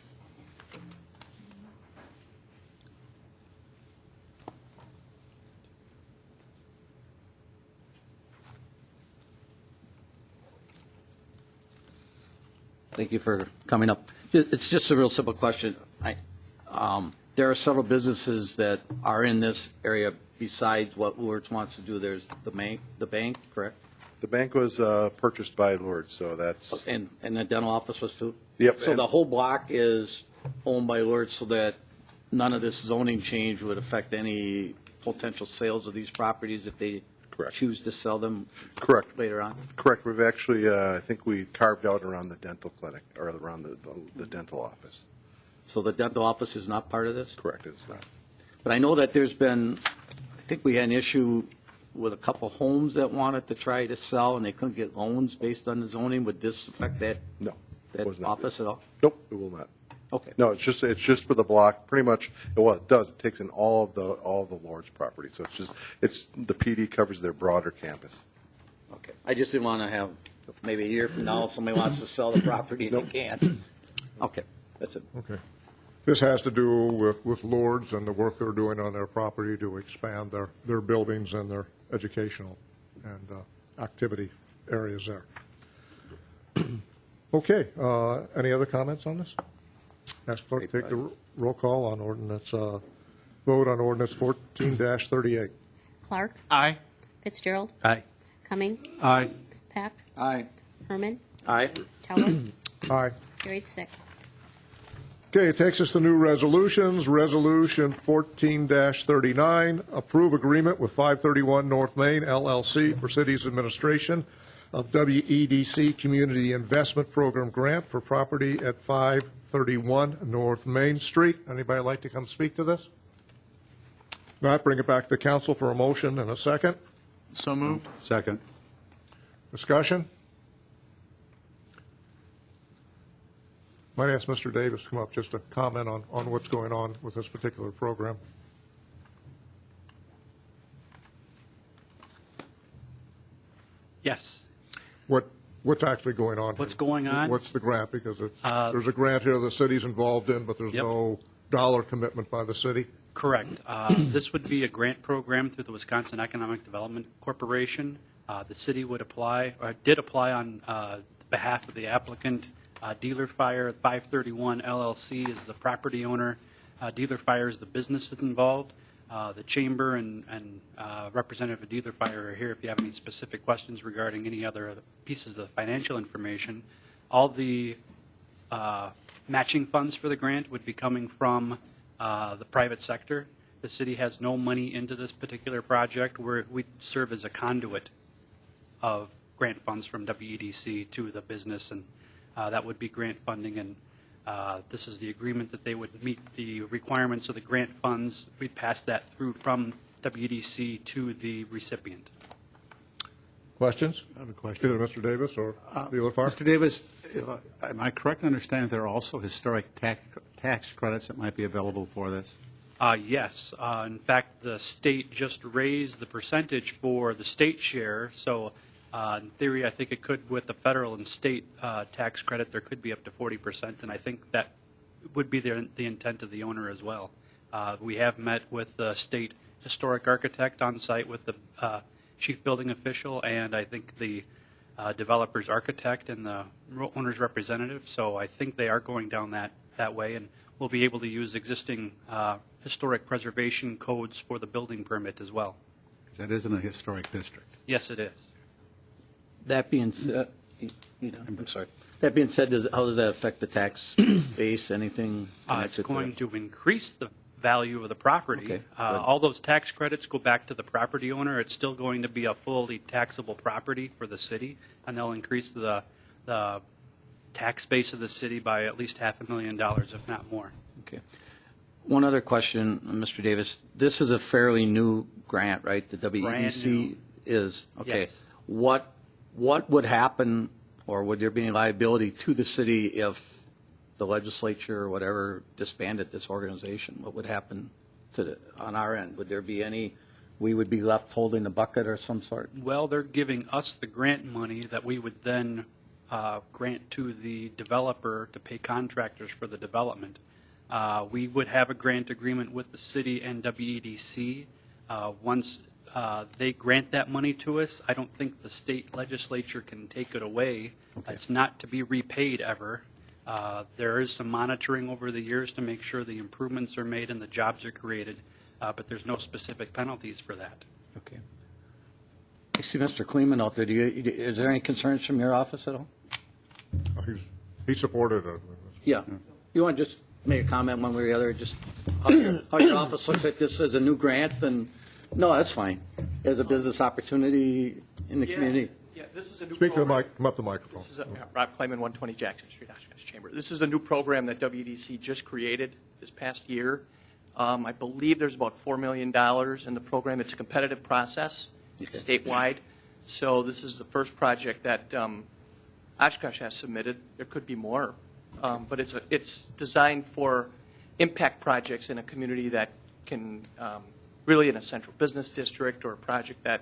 Thank you for coming up. It's just a real simple question. There are several businesses that are in this area besides what Lourdes wants to do. There's the bank, correct? The bank was purchased by Lourdes, so that's. And the dental office was too? Yep. So the whole block is owned by Lourdes so that none of this zoning change would affect any potential sales of these properties if they choose to sell them Correct. later on? Correct. We've actually, I think we carved out around the dental clinic, or around the dental office. So the dental office is not part of this? Correct, it's not. But I know that there's been, I think we had an issue with a couple homes that wanted to try to sell and they couldn't get loans based on the zoning. Would this affect that? No. That was not. office at all? Nope, it will not. Okay. No, it's just for the block, pretty much, well, it does, it takes in all of the Lourdes property, so the PD covers their broader campus. Okay. I just didn't want to have, maybe a year from now, somebody wants to sell the property and they can't. Okay, that's it. Okay. This has to do with Lourdes and the work they're doing on their property to expand their buildings and their educational and activity areas there. Okay, any other comments on this? Ask clerk to take the roll call on ordinance, vote on ordinance 14-38. Clark. Aye. Fitzgerald. Aye. Cummings. Aye. Peck. Aye. Herman. Aye. Teller. Aye. Carried 6. Okay, it takes us to new resolutions. Resolution 14-39, approve agreement with 531 North Main LLC for city's administration of WEDC Community Investment Program grant for property at 531 North Main Street. Anybody like to come speak to this? Not, bring it back to the council for a motion and a second. So moved. Second. Discussion? Might ask Mr. Davis to come up just to comment on what's going on with this particular program. Yes. What's actually going on? What's here? going on? What's the grant? Because there's a grant here the city's involved in, but there's Yep. no dollar commitment by the city. Correct. This would be a grant program through the Wisconsin Economic Development Corporation. The city would apply, or did apply on behalf of the applicant. Dealer Fire 531 LLC is the property owner. Dealer Fire is the business involved. The chamber and representative of Dealer Fire are here if you have any specific questions regarding any other pieces of the financial information. All the matching funds for the grant would be coming from the private sector. The city has no money into this particular project. We serve as a conduit of grant funds from WEDC to the business, and that would be grant funding. And this is the agreement that they would meet the requirements of the grant funds. We'd pass that through from WEDC to the recipient. Questions? I have a question. Either Mr. Davis or Dealer Fire? Mr. Davis, am I correct in understanding there are also historic tax credits that might be available for this? Yes. In fact, the state just raised the percentage for the state share. So in theory, I think it could, with the federal and state tax credit, there could be up to 40%. And I think that would be the intent of the owner as well. We have met with the state historic architect on site with the chief building official, and I think the developer's architect and the owner's representative. So I think they are going down that way, and we'll be able to use existing historic preservation codes for the building permit as well. Because that isn't a historic district. Yes, it is. That being said, I'm sorry. That being said, how does that affect the tax base? Anything? It's going to increase the value of the property. Okay, all those tax credits go back to the property owner. It's still going to be a fully taxable property for the city, and they'll increase the tax base of the city by at least $500,000, if not more. Okay. One other question, Mr. Davis. This is a fairly new grant, right? The WEDC is, okay. Yes. What would happen, or would there be any liability to the city if the legislature or whatever disbanded this organization? What would happen on our end? Would there be any, we would be left holding the bucket or some sort? Well, they're giving us the grant money that we would then grant to the developer to pay contractors for the development. We would have a grant agreement with the city and WEDC. Once they grant that money to us, I don't think the state legislature can take it away. It's not to be repaid ever. There is some monitoring over the years to make sure the improvements are made and the jobs are created, but there's no specific penalties for that. Okay. I see Mr. Kleeman out there. Is there any concerns from your office at all? He supported it. Yeah. You want to just make a comment one way or the other, just how your office looks at this as a new grant? And no, that's fine. As a business opportunity in the community. Yeah, this is a new Speak to the program. mic, come up the microphone. This is Rob Kleiman, 120 Jackson Street, Oshkosh Chamber. This is a new program that WDC just created this past year. I believe there's about $4 million in the program. It's a competitive process. It's statewide. So this is the first project that Oshkosh has submitted. There could be more, but it's designed for impact projects in a community that can really in a central business district or a project that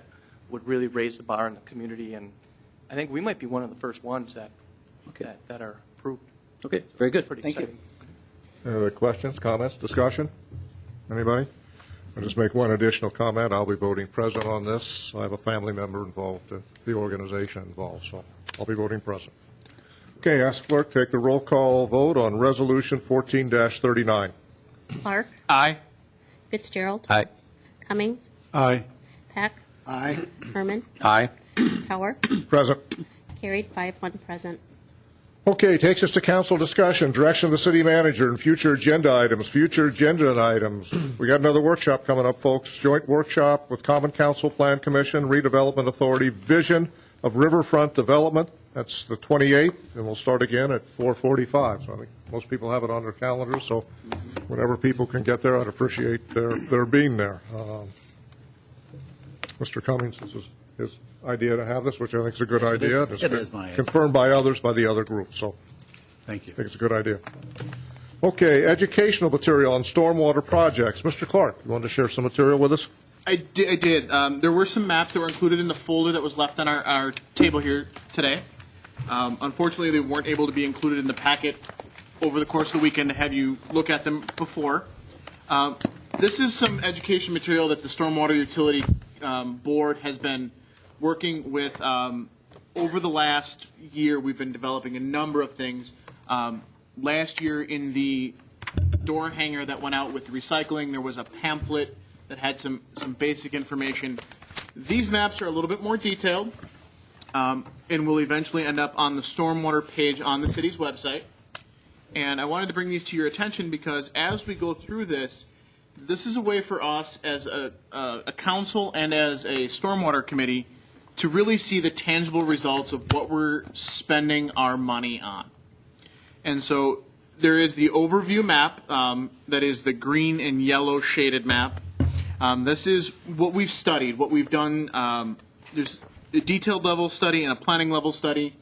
would really raise the bar in the community. And I think we might be one of the first ones that are approved. Okay, very good. Pretty Thank exciting. you. Any other questions, comments, discussion? Anybody? I'll just make one additional comment. I'll be voting present on this. I have a family member involved, the organization involved, so I'll be voting present. Okay, ask clerk, take the roll call vote on Resolution 14-39. Clark. Aye. Fitzgerald. Aye. Cummings. Aye. Peck. Aye. Herman. Aye. Tower. Present. Carried 5-1 present. Okay, takes us to council discussion, direction of the city manager, and future agenda items. Future agenda items. We got another workshop coming up, folks. Joint workshop with Common Council, Plan Commission, Redevelopment Authority, Vision of Riverfront Development. That's the 28th, and we'll start again at 4:45. So I think most people have it on their calendars, so whenever people can get there, I'd appreciate their being there. Mr. Cummings, this is his idea to have this, which I think is a good idea. It is my idea. Confirmed by others, by the other group, so Thank you. I think it's a good idea. Okay, educational material on stormwater projects. Mr. Clark, you wanted to share some material with us? I did. There were some maps that were included in the folder that was left on our table here today. Unfortunately, they weren't able to be included in the packet over the course of the weekend to have you look at them before. This is some education material that the Stormwater Utility Board has been working with. Over the last year, we've been developing a number of things. Last year, in the door hanger that went out with recycling, there was a pamphlet that had some basic information. These maps are a little bit more detailed and will eventually end up on the stormwater page on the city's website. And I wanted to bring these to your attention because as we go through this, this is a way for us as a council and as a stormwater committee to really see the tangible results of what we're spending our money on. And so there is the overview map, that is the green and yellow shaded map. This is what we've studied, what we've done. There's a detailed level study and a planning level study.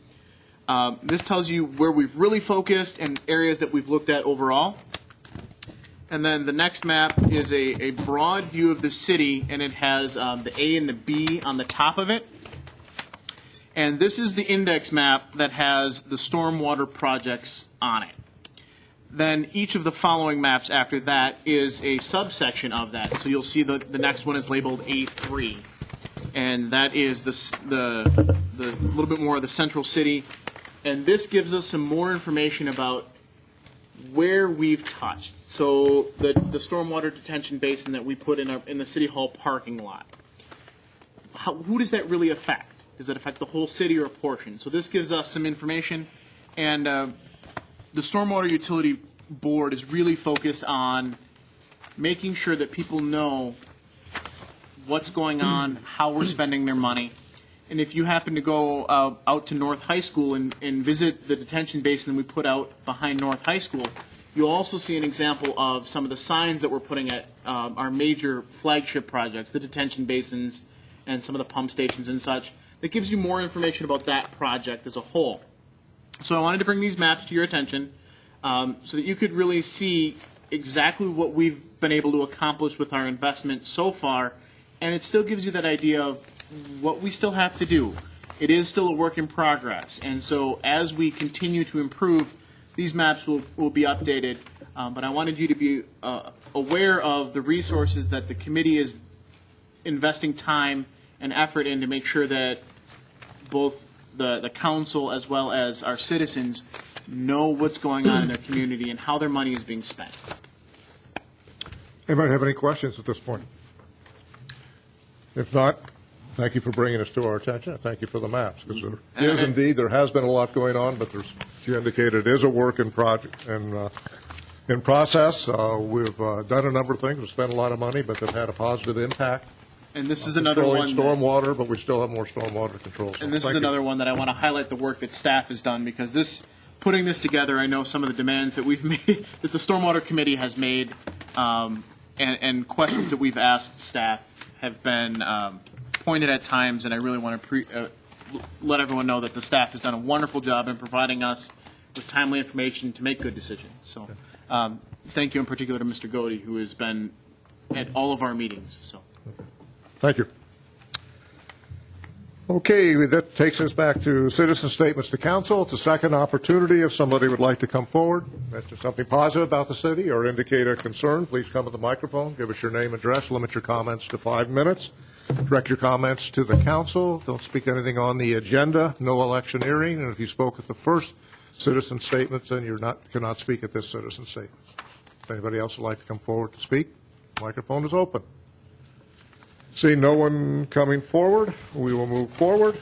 This tells you where we've really focused and areas that we've looked at overall. And then the next map is a broad view of the city, and it has the A and the B on the top of it. And this is the index map that has the stormwater projects on it. Then each of the following maps after that is a subsection of that. So you'll see the next one is labeled A3. And that is the little bit more of the central city. And this gives us some more information about where we've touched. So the stormwater detention basin that we put in the City Hall parking lot. Who does that really affect? Does it affect the whole city or a portion? So this gives us some information. And the Stormwater Utility Board is really focused on making sure that people know what's going on, how we're spending their money. And if you happen to go out to North High School and visit the detention basin we put out behind North High School, you'll also see an example of some of the signs that we're putting at our major flagship projects, the detention basins and some of the pump stations and such. That gives you more information about that project as a whole. So I wanted to bring these maps to your attention so that you could really see exactly what we've been able to accomplish with our investment so far, and it still gives you that idea of what we still have to do. It is still a work in progress, and so as we continue to improve, these maps will be updated. But I wanted you to be aware of the resources that the committee is investing time and effort in to make sure that both the council as well as our citizens know what's going on in their community and how their money is being spent. Anybody have any questions at this point? If not, thank you for bringing this to our attention, and thank you for the maps, because there is indeed, there has been a lot going on, but there's, as you indicated, it is a work in project and in process. We've done a number of things, we've spent a lot of money, but they've had a positive impact. And this is another one. Stormwater, but we still have more stormwater control. So And this is thank you. another one that I want to highlight the work that staff has done, because putting this together, I know some of the demands that we've made, that the Stormwater Committee has made, and questions that we've asked staff have been pointed at times, and I really want to let everyone know that the staff has done a wonderful job in providing us with timely information to make good decisions. So thank you in particular to Mr. Godey, who has been at all of our meetings. So. Thank you. Okay, that takes us back to citizen statements to council. It's a second opportunity. If somebody would like to come forward, mention something positive about the city or indicate a concern, please come to the microphone, give us your name, address, limit your comments to 5 minutes. Direct your comments to the council. Don't speak anything on the agenda. No electioneering. And if you spoke at the first citizen statements, then you cannot speak at this citizen statement. If anybody else would like to come forward to speak, the microphone is open. Seeing no one coming forward, we will move forward,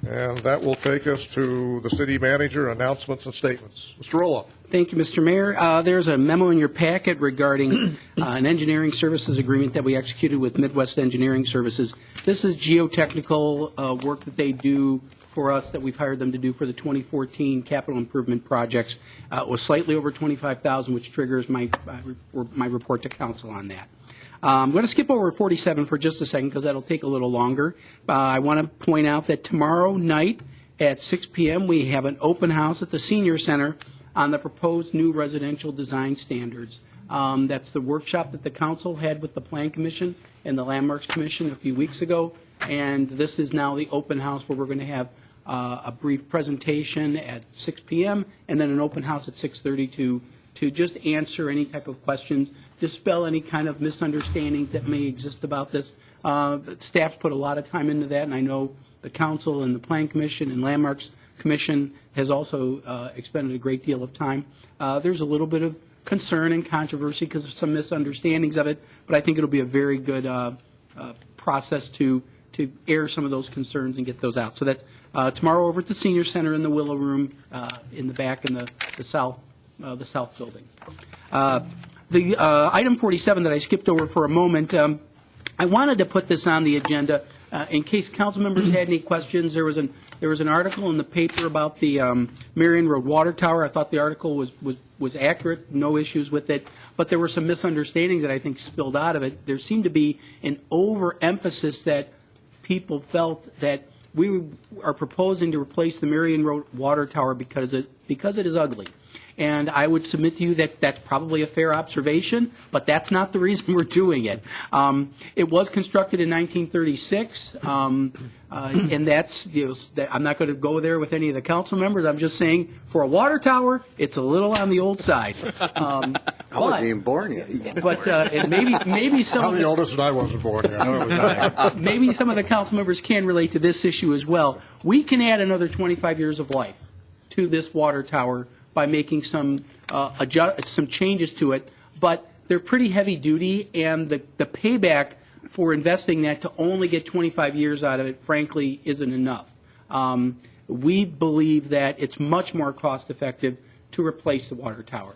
and that will take us to the city manager announcements and statements. Mr. Roloff. Thank you, Mr. Mayor. There's a memo in your packet regarding an engineering services agreement that we executed with Midwest Engineering Services. This is geotechnical work that they do for us, that we've hired them to do for the 2014 capital improvement projects. It was slightly over $25,000, which triggers my report to council on that. I'm going to skip over 47 for just a second because that'll take a little longer. I want to point out that tomorrow night at 6 p.m. we have an open house at the Senior Center on the proposed new residential design standards. That's the workshop that the council had with the Plan Commission and the Landmarks Commission a few weeks ago, and this is now the open house where we're going to have a brief presentation at 6 p.m. and then an open house at 6:30 to just answer any type of questions, dispel any kind of misunderstandings that may exist about this. The staff's put a lot of time into that, and I know the council and the Plan Commission and Landmarks Commission has also expended a great deal of time. There's a little bit of concern and controversy because of some misunderstandings of it, but I think it'll be a very good process to air some of those concerns and get those out. So that's tomorrow over at the Senior Center in the Willow Room in the back in the south building. The item 47 that I skipped over for a moment, I wanted to put this on the agenda in case council members had any questions. There was an article in the paper about the Marion Road Water Tower. I thought the article was accurate, no issues with it, but there were some misunderstandings that I think spilled out of it. There seemed to be an overemphasis that people felt that we are proposing to replace the Marion Road Water Tower because it is ugly. And I would submit to you that that's probably a fair observation, but that's not the reason we're doing it. It was constructed in 1936, and that's, I'm not going to go there with any of the council members. I'm just saying, for a water tower, it's a little on the old side. I wasn't even born yet. But and maybe some I'm the oldest and I wasn't born yet. Maybe some of the council members can relate to this issue as well. We can add another 25 years of life to this water tower by making some changes to it, but they're pretty heavy duty, and the payback for investing that to only get 25 years out of it, frankly, isn't enough. We believe that it's much more cost effective to replace the water tower.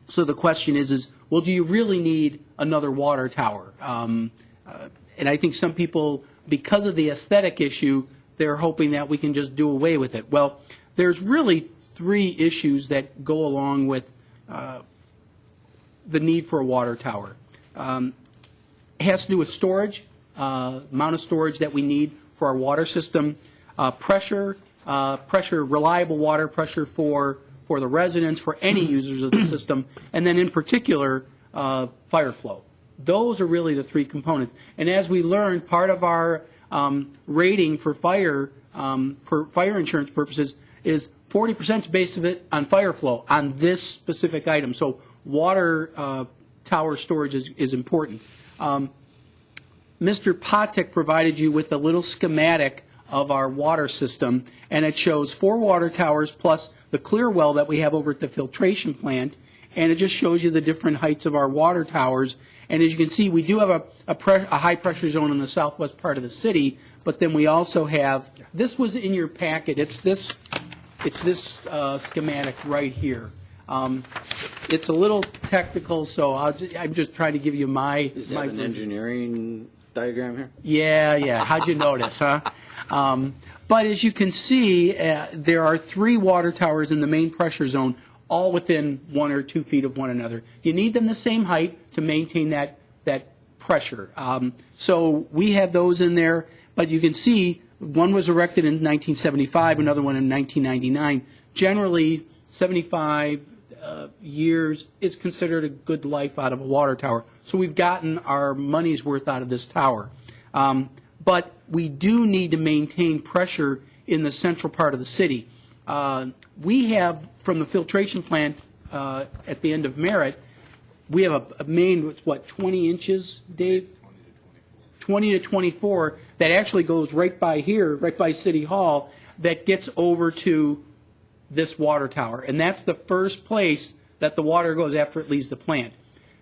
So the question is, well, do you really need another water tower? And I think some people, because of the aesthetic issue, they're hoping that we can just do away with it. Well, there's really 3 issues that go along with the need for a water tower. It has to do with storage, amount of storage that we need for our water system, pressure, reliable water pressure for for the residents, for any users of the system, and then in particular, fire flow. Those are really the three components. And as we learned, part of our rating for fire insurance purposes is 40% is based of it on fire flow on this specific item. So water tower storage is important. Mr. Patek provided you with a little schematic of our water system, and it shows 4 water towers plus the clear well that we have over at the filtration plant, and it just shows you the different heights of our water towers. And as you can see, we do have a high pressure zone in the southwest part of the city, but then we also have, this was in your packet, it's this schematic right here. It's a little technical, so I'm just trying to give you my... Is that an engineering diagram here? Yeah. How'd you notice, huh? But as you can see, there are 3 water towers in the main pressure zone, all within 1 or 2 feet of one another. You need them the same height to maintain that pressure. So we have those in there, but you can see one was erected in 1975, another one in 1999. Generally, 75 years is considered a good life out of a water tower. So we've gotten our money's worth out of this tower. But we do need to maintain pressure in the central part of the city. We have, from the filtration plant at the end of Merritt, we have a main, 20 inches, Dave? 20 to 24, that actually goes right by here, right by City Hall, that gets over to this water tower. And that's the first place that the water goes after it leaves the plant.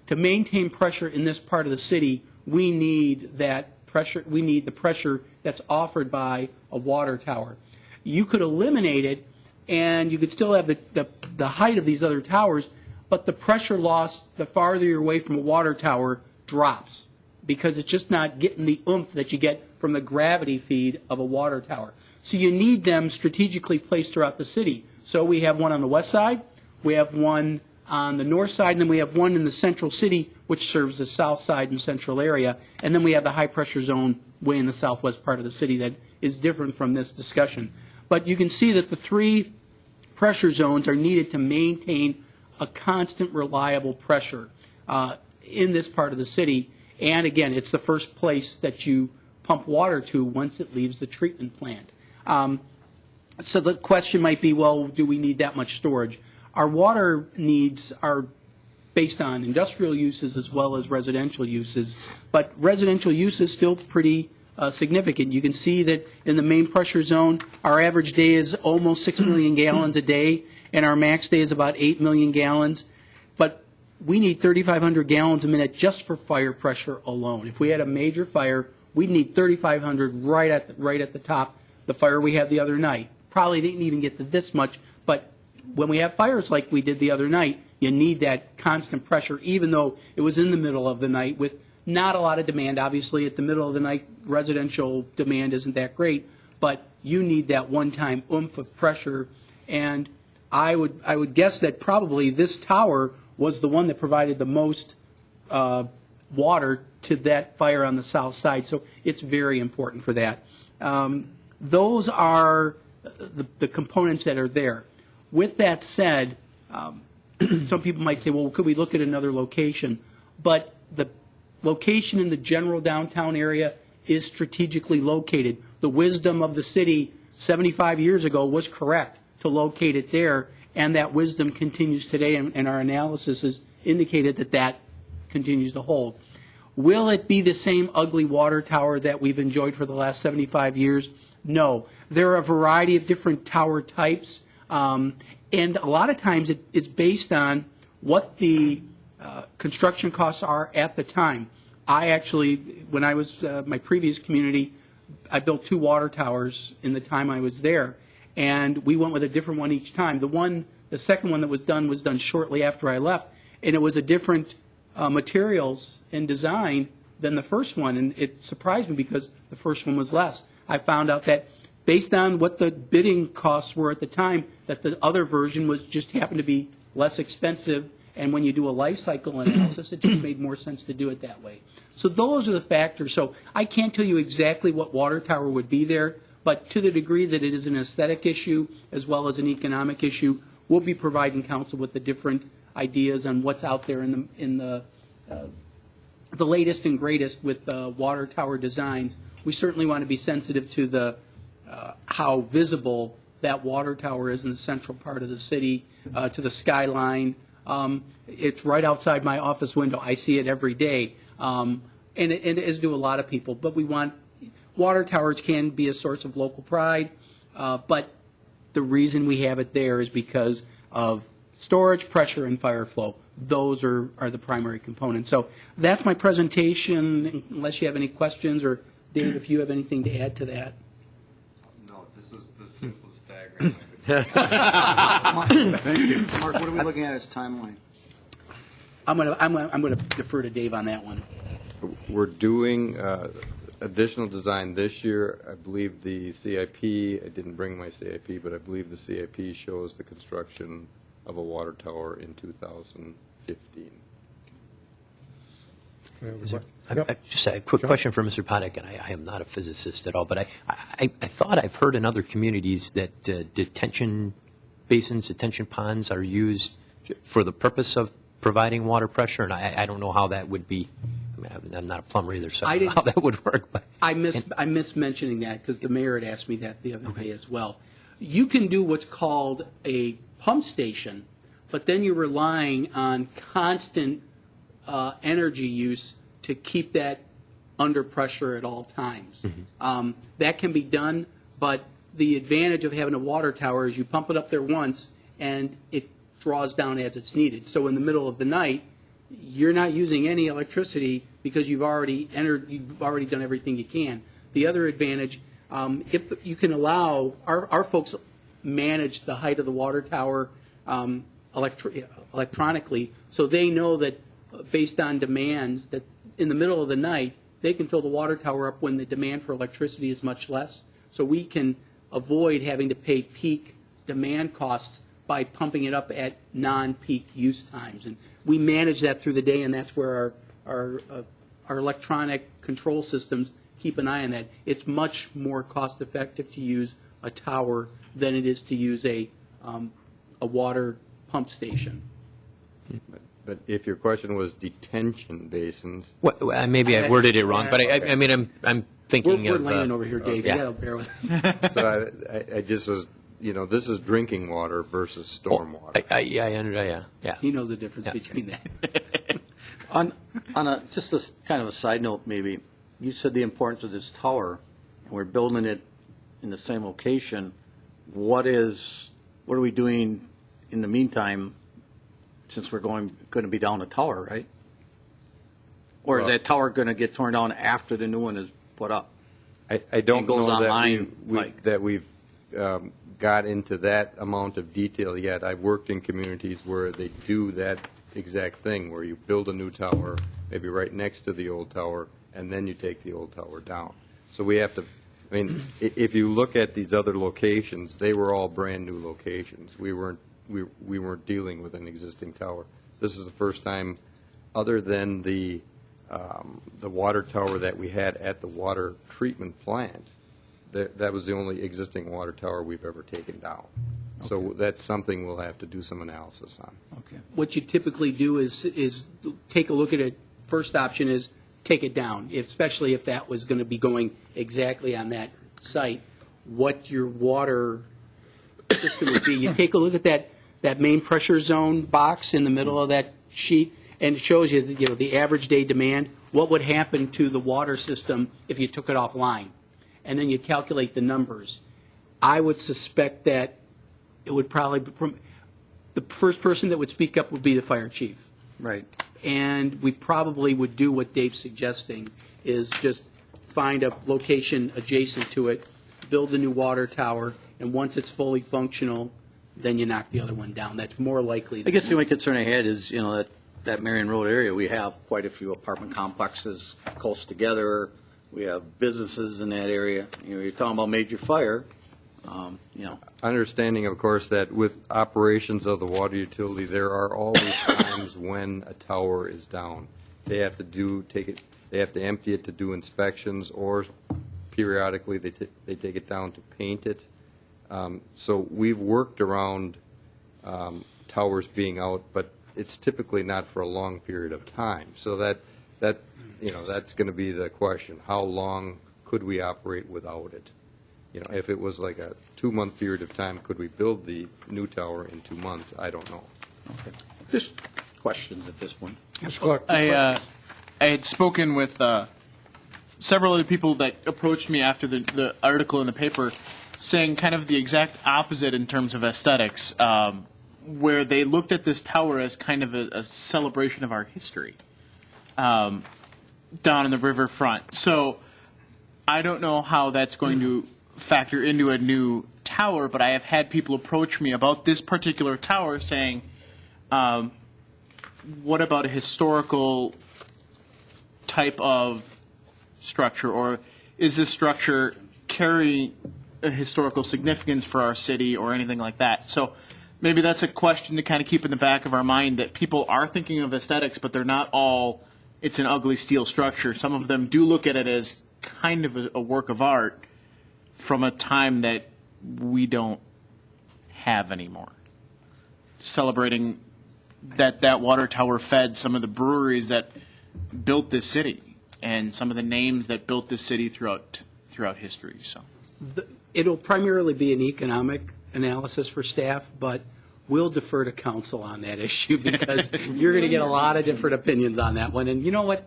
To maintain pressure in this part of the city, we need that pressure, we need the pressure that's offered by a water tower. You could eliminate it, and you could still have the height of these other towers, but the pressure loss, the farther you're away from a water tower, drops, because it's just not getting the oomph that you get from the gravity feed of a water tower. So you need them strategically placed throughout the city. So we have one on the west side, we have one on the north side, and then we have one in the central city, which serves the south side and central area, and then we have the high pressure zone way in the southwest part of the city that is different from this discussion. But you can see that the 3 pressure zones are needed to maintain a constant, reliable pressure in this part of the city. And again, it's the first place that you pump water to once it leaves the treatment plant. So the question might be, well, do we need that much storage? Our water needs are based on industrial uses as well as residential uses, but residential use is still pretty significant. You can see that in the main pressure zone, our average day is almost 6 million gallons a day, and our max day is about 8 million gallons. But we need 3,500 gallons a minute just for fire pressure alone. If we had a major fire, we'd need 3,500 right at the top. The fire we had the other night probably didn't even get to this much, but when we have fires like we did the other night, you need that constant pressure, even though it was in the middle of the night with not a lot of demand. Obviously, at the middle of the night, residential demand isn't that great, but you need that one-time oomph of pressure. And I would guess that probably this tower was the one that provided the most water to that fire on the south side. So it's very important for that. Those are the components that are there. With that said, some people might say, well, could we look at another location? But the location in the general downtown area is strategically located. The wisdom of the city 75 years ago was correct to locate it there, and that wisdom continues today, and our analysis has indicated that that continues to hold. Will it be the same ugly water tower that we've enjoyed for the last 75 years? No. There are a variety of different tower types, and a lot of times it is based on what the construction costs are at the time. I actually, when I was my previous community, I built 2 water towers in the time I was there, and we went with a different one each time. The second one that was done shortly after I left, and it was a different materials and design than the first one, and it surprised me because the first one was less. I found out that based on what the bidding costs were at the time, that the other version was just happened to be less expensive, and when you do a life cycle analysis, it just made more sense to do it that way. So those are the factors. So I can't tell you exactly what water tower would be there, but to the degree that it is an aesthetic issue as well as an economic issue, we'll be providing council with the different ideas on what's out there in the latest and greatest with water tower designs. We certainly want to be sensitive to the how visible that water tower is in the central part of the city, to the skyline. It's right outside my office window. I see it every day, and as do a lot of people. But we want water towers can be a source of local pride, but the reason we have it there is because of storage, pressure, and fire flow. Those are the primary components. So that's my presentation, unless you have any questions, or Dave, if you have anything to add to that. No, this was the simplest diagram. Thank you. Mark, what are we looking at as timeline? I'm gonna defer to Dave on that one. We're doing additional design this year. I believe the CIP, I didn't bring my CIP, but I believe the CIP shows the construction of a water tower in 2015. I just a quick question for Mr. Podek, and I am not a physicist at all, but I thought I've heard in other communities that detention basins, detention ponds are used for the purpose of providing water pressure, and I don't know how that would be. I mean, I'm not a plumber either, so I don't know how that would work. But I miss mentioning that because the mayor had asked me that the other day as well. You can do what's called a pump station, but then you're relying on constant energy use to keep that under pressure at all times. That can be done, but the advantage of having a water tower is you pump it up there once and it draws down as it's needed. So in the middle of the night, you're not using any electricity because you've already done everything you can. The other advantage, if you can allow, our folks manage the height of the water tower electronically, so they know that based on demands that in the middle of the night, they can fill the water tower up when the demand for electricity is much less. So we can avoid having to pay peak demand costs by pumping it up at non-peak use times. And we manage that through the day, and that's where our electronic control systems keep an eye on that. It's much more cost-effective to use a tower than it is to use a water pump station. But if your question was detention basins, well, maybe I worded it wrong, but I mean, I'm thinking we're of laying over here, Dave. yeah. You gotta bear with us. so I just was, this is drinking water versus storm water. Yeah. He knows the difference between that. On just a kind of a side note, maybe, you said the importance of this tower, and we're building it in the same location. What are we doing in the meantime, since we're going to be down a tower, right? Or is that tower going to get torn down after the new one is put up? I don't It goes know online, that we've got into that amount of detail yet. I've worked in communities where they do that exact thing, where you build a new tower, maybe right next to the old tower, and then you take the old tower down. So we have to, I mean, if you look at these other locations, they were all brand-new locations. We weren't dealing with an existing tower. This is the first time, other than the water tower that we had at the water treatment plant, that was the only existing water tower we've ever taken down. Okay. So that's something we'll have to do some analysis on. Okay. What you typically do is take a look at it. First option is take it down, especially if that was going to be going exactly on that site. What your water system would be. You take a look at that main pressure zone box in the middle of that sheet, and it shows you the average day demand. What would happen to the water system if you took it offline? And then you calculate the numbers. I would suspect that it would probably the first person that would speak up would be the fire chief. Right. And we probably would do what Dave's suggesting, is just find a location adjacent to it, build a new water tower, and once it's fully functional, then you knock the other one down. That's more likely. I guess the only concern I had is, that Marion Road area, we have quite a few apartment complexes close together. We have businesses in that area. You're talking about major fire, Understanding, of course, that with operations of the water utility, there are always times when a tower is down. They have to they have to empty it to do inspections, or periodically they take it down to paint it. So we've worked around towers being out, but it's typically not for a long period of time. So that's going to be the question. How long could we operate without it? If it was like a 2-month period of time, could we build the new tower in 2 months? I don't know. Okay. Just questions at this point. I had spoken with several other people that approached me after the article in the paper saying kind of the exact opposite in terms of aesthetics, where they looked at this tower as kind of a celebration of our history down in the riverfront. So I don't know how that's going to factor into a new tower, but I have had people approach me about this particular tower saying, what about a historical type of structure, or is this structure carry a historical significance for our city or anything like that? So maybe that's a question to kind of keep in the back of our mind, that people are thinking of aesthetics, but they're not all, it's an ugly steel structure. Some of them do look at it as kind of a work of art from a time that we don't have anymore. Celebrating that water tower fed some of the breweries that built this city and some of the names that built this city throughout history. So It'll primarily be an economic analysis for staff, but we'll defer to council on that issue because you're going to get a lot of different opinions on that one. And you know what?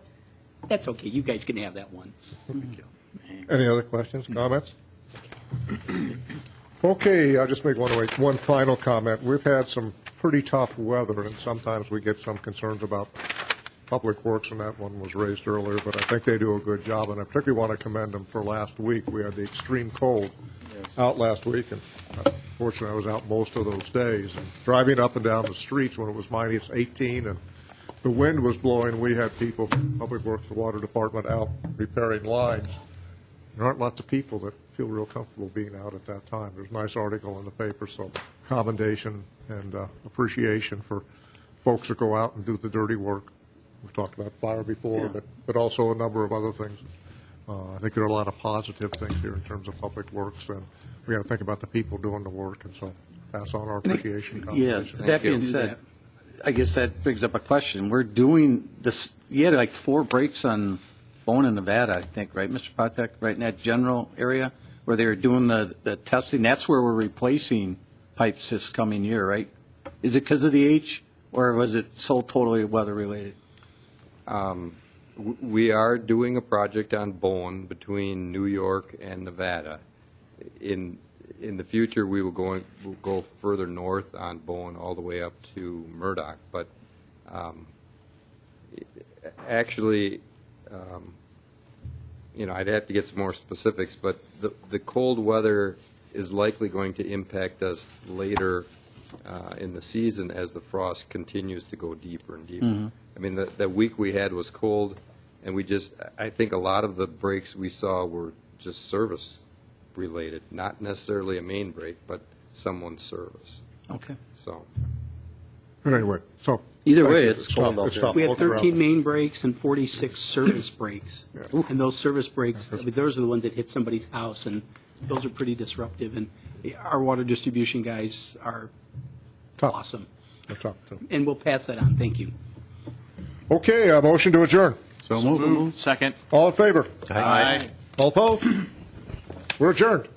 That's okay. You guys can have that one. Any other questions, comments? Okay, I'll just make one final comment. We've had some pretty tough weather, and sometimes we get some concerns about Public Works, and that one was raised earlier, but I think they do a good job, and I particularly want to commend them for last week. We had the extreme cold out last week, and fortunately I was out most of those days. And driving up and down the streets when it was minus 18 and the wind was blowing, we had people, Public Works, the Water Department, out repairing lines. There aren't lots of people that feel real comfortable being out at that time. There's a nice article in the paper, so commendation and appreciation for folks that go out and do the dirty work. We've talked about fire before, but also a number of other things. I think there are a lot of positive things here in terms of Public Works, and we got to think about the people doing the work, and so pass on our appreciation. Yeah, that being said, I guess that brings up a question. We're doing this, you had like 4 breaks on Bone in Nevada, I think, right, Mr. Patek, right in that general area where they were doing the testing. That's where we're replacing pipes this coming year, right? Is it because of the H, or was it so totally weather-related? We are doing a project on Bowen between New York and Nevada. In the future, we'll go further north on Bowen all the way up to Murdoch. But actually, I'd have to get some more specifics, but the cold weather is likely going to impact us later in the season as the frost continues to go deeper and deeper. Mm-hmm. I mean, the week we had was cold, and I think a lot of the breaks we saw were just service related, not necessarily a main break, but someone's service. Okay. So. Anyway, so. Either way, it's cold out there. We had 13 main breaks and 46 service breaks. And those service breaks, those are the ones that hit somebody's house, and those are pretty disruptive. And our water distribution guys are awesome. And we'll pass that on. Thank you. Okay, a motion to adjourn. So moved. Second. All in favor? Aye. All opposed? We're adjourned.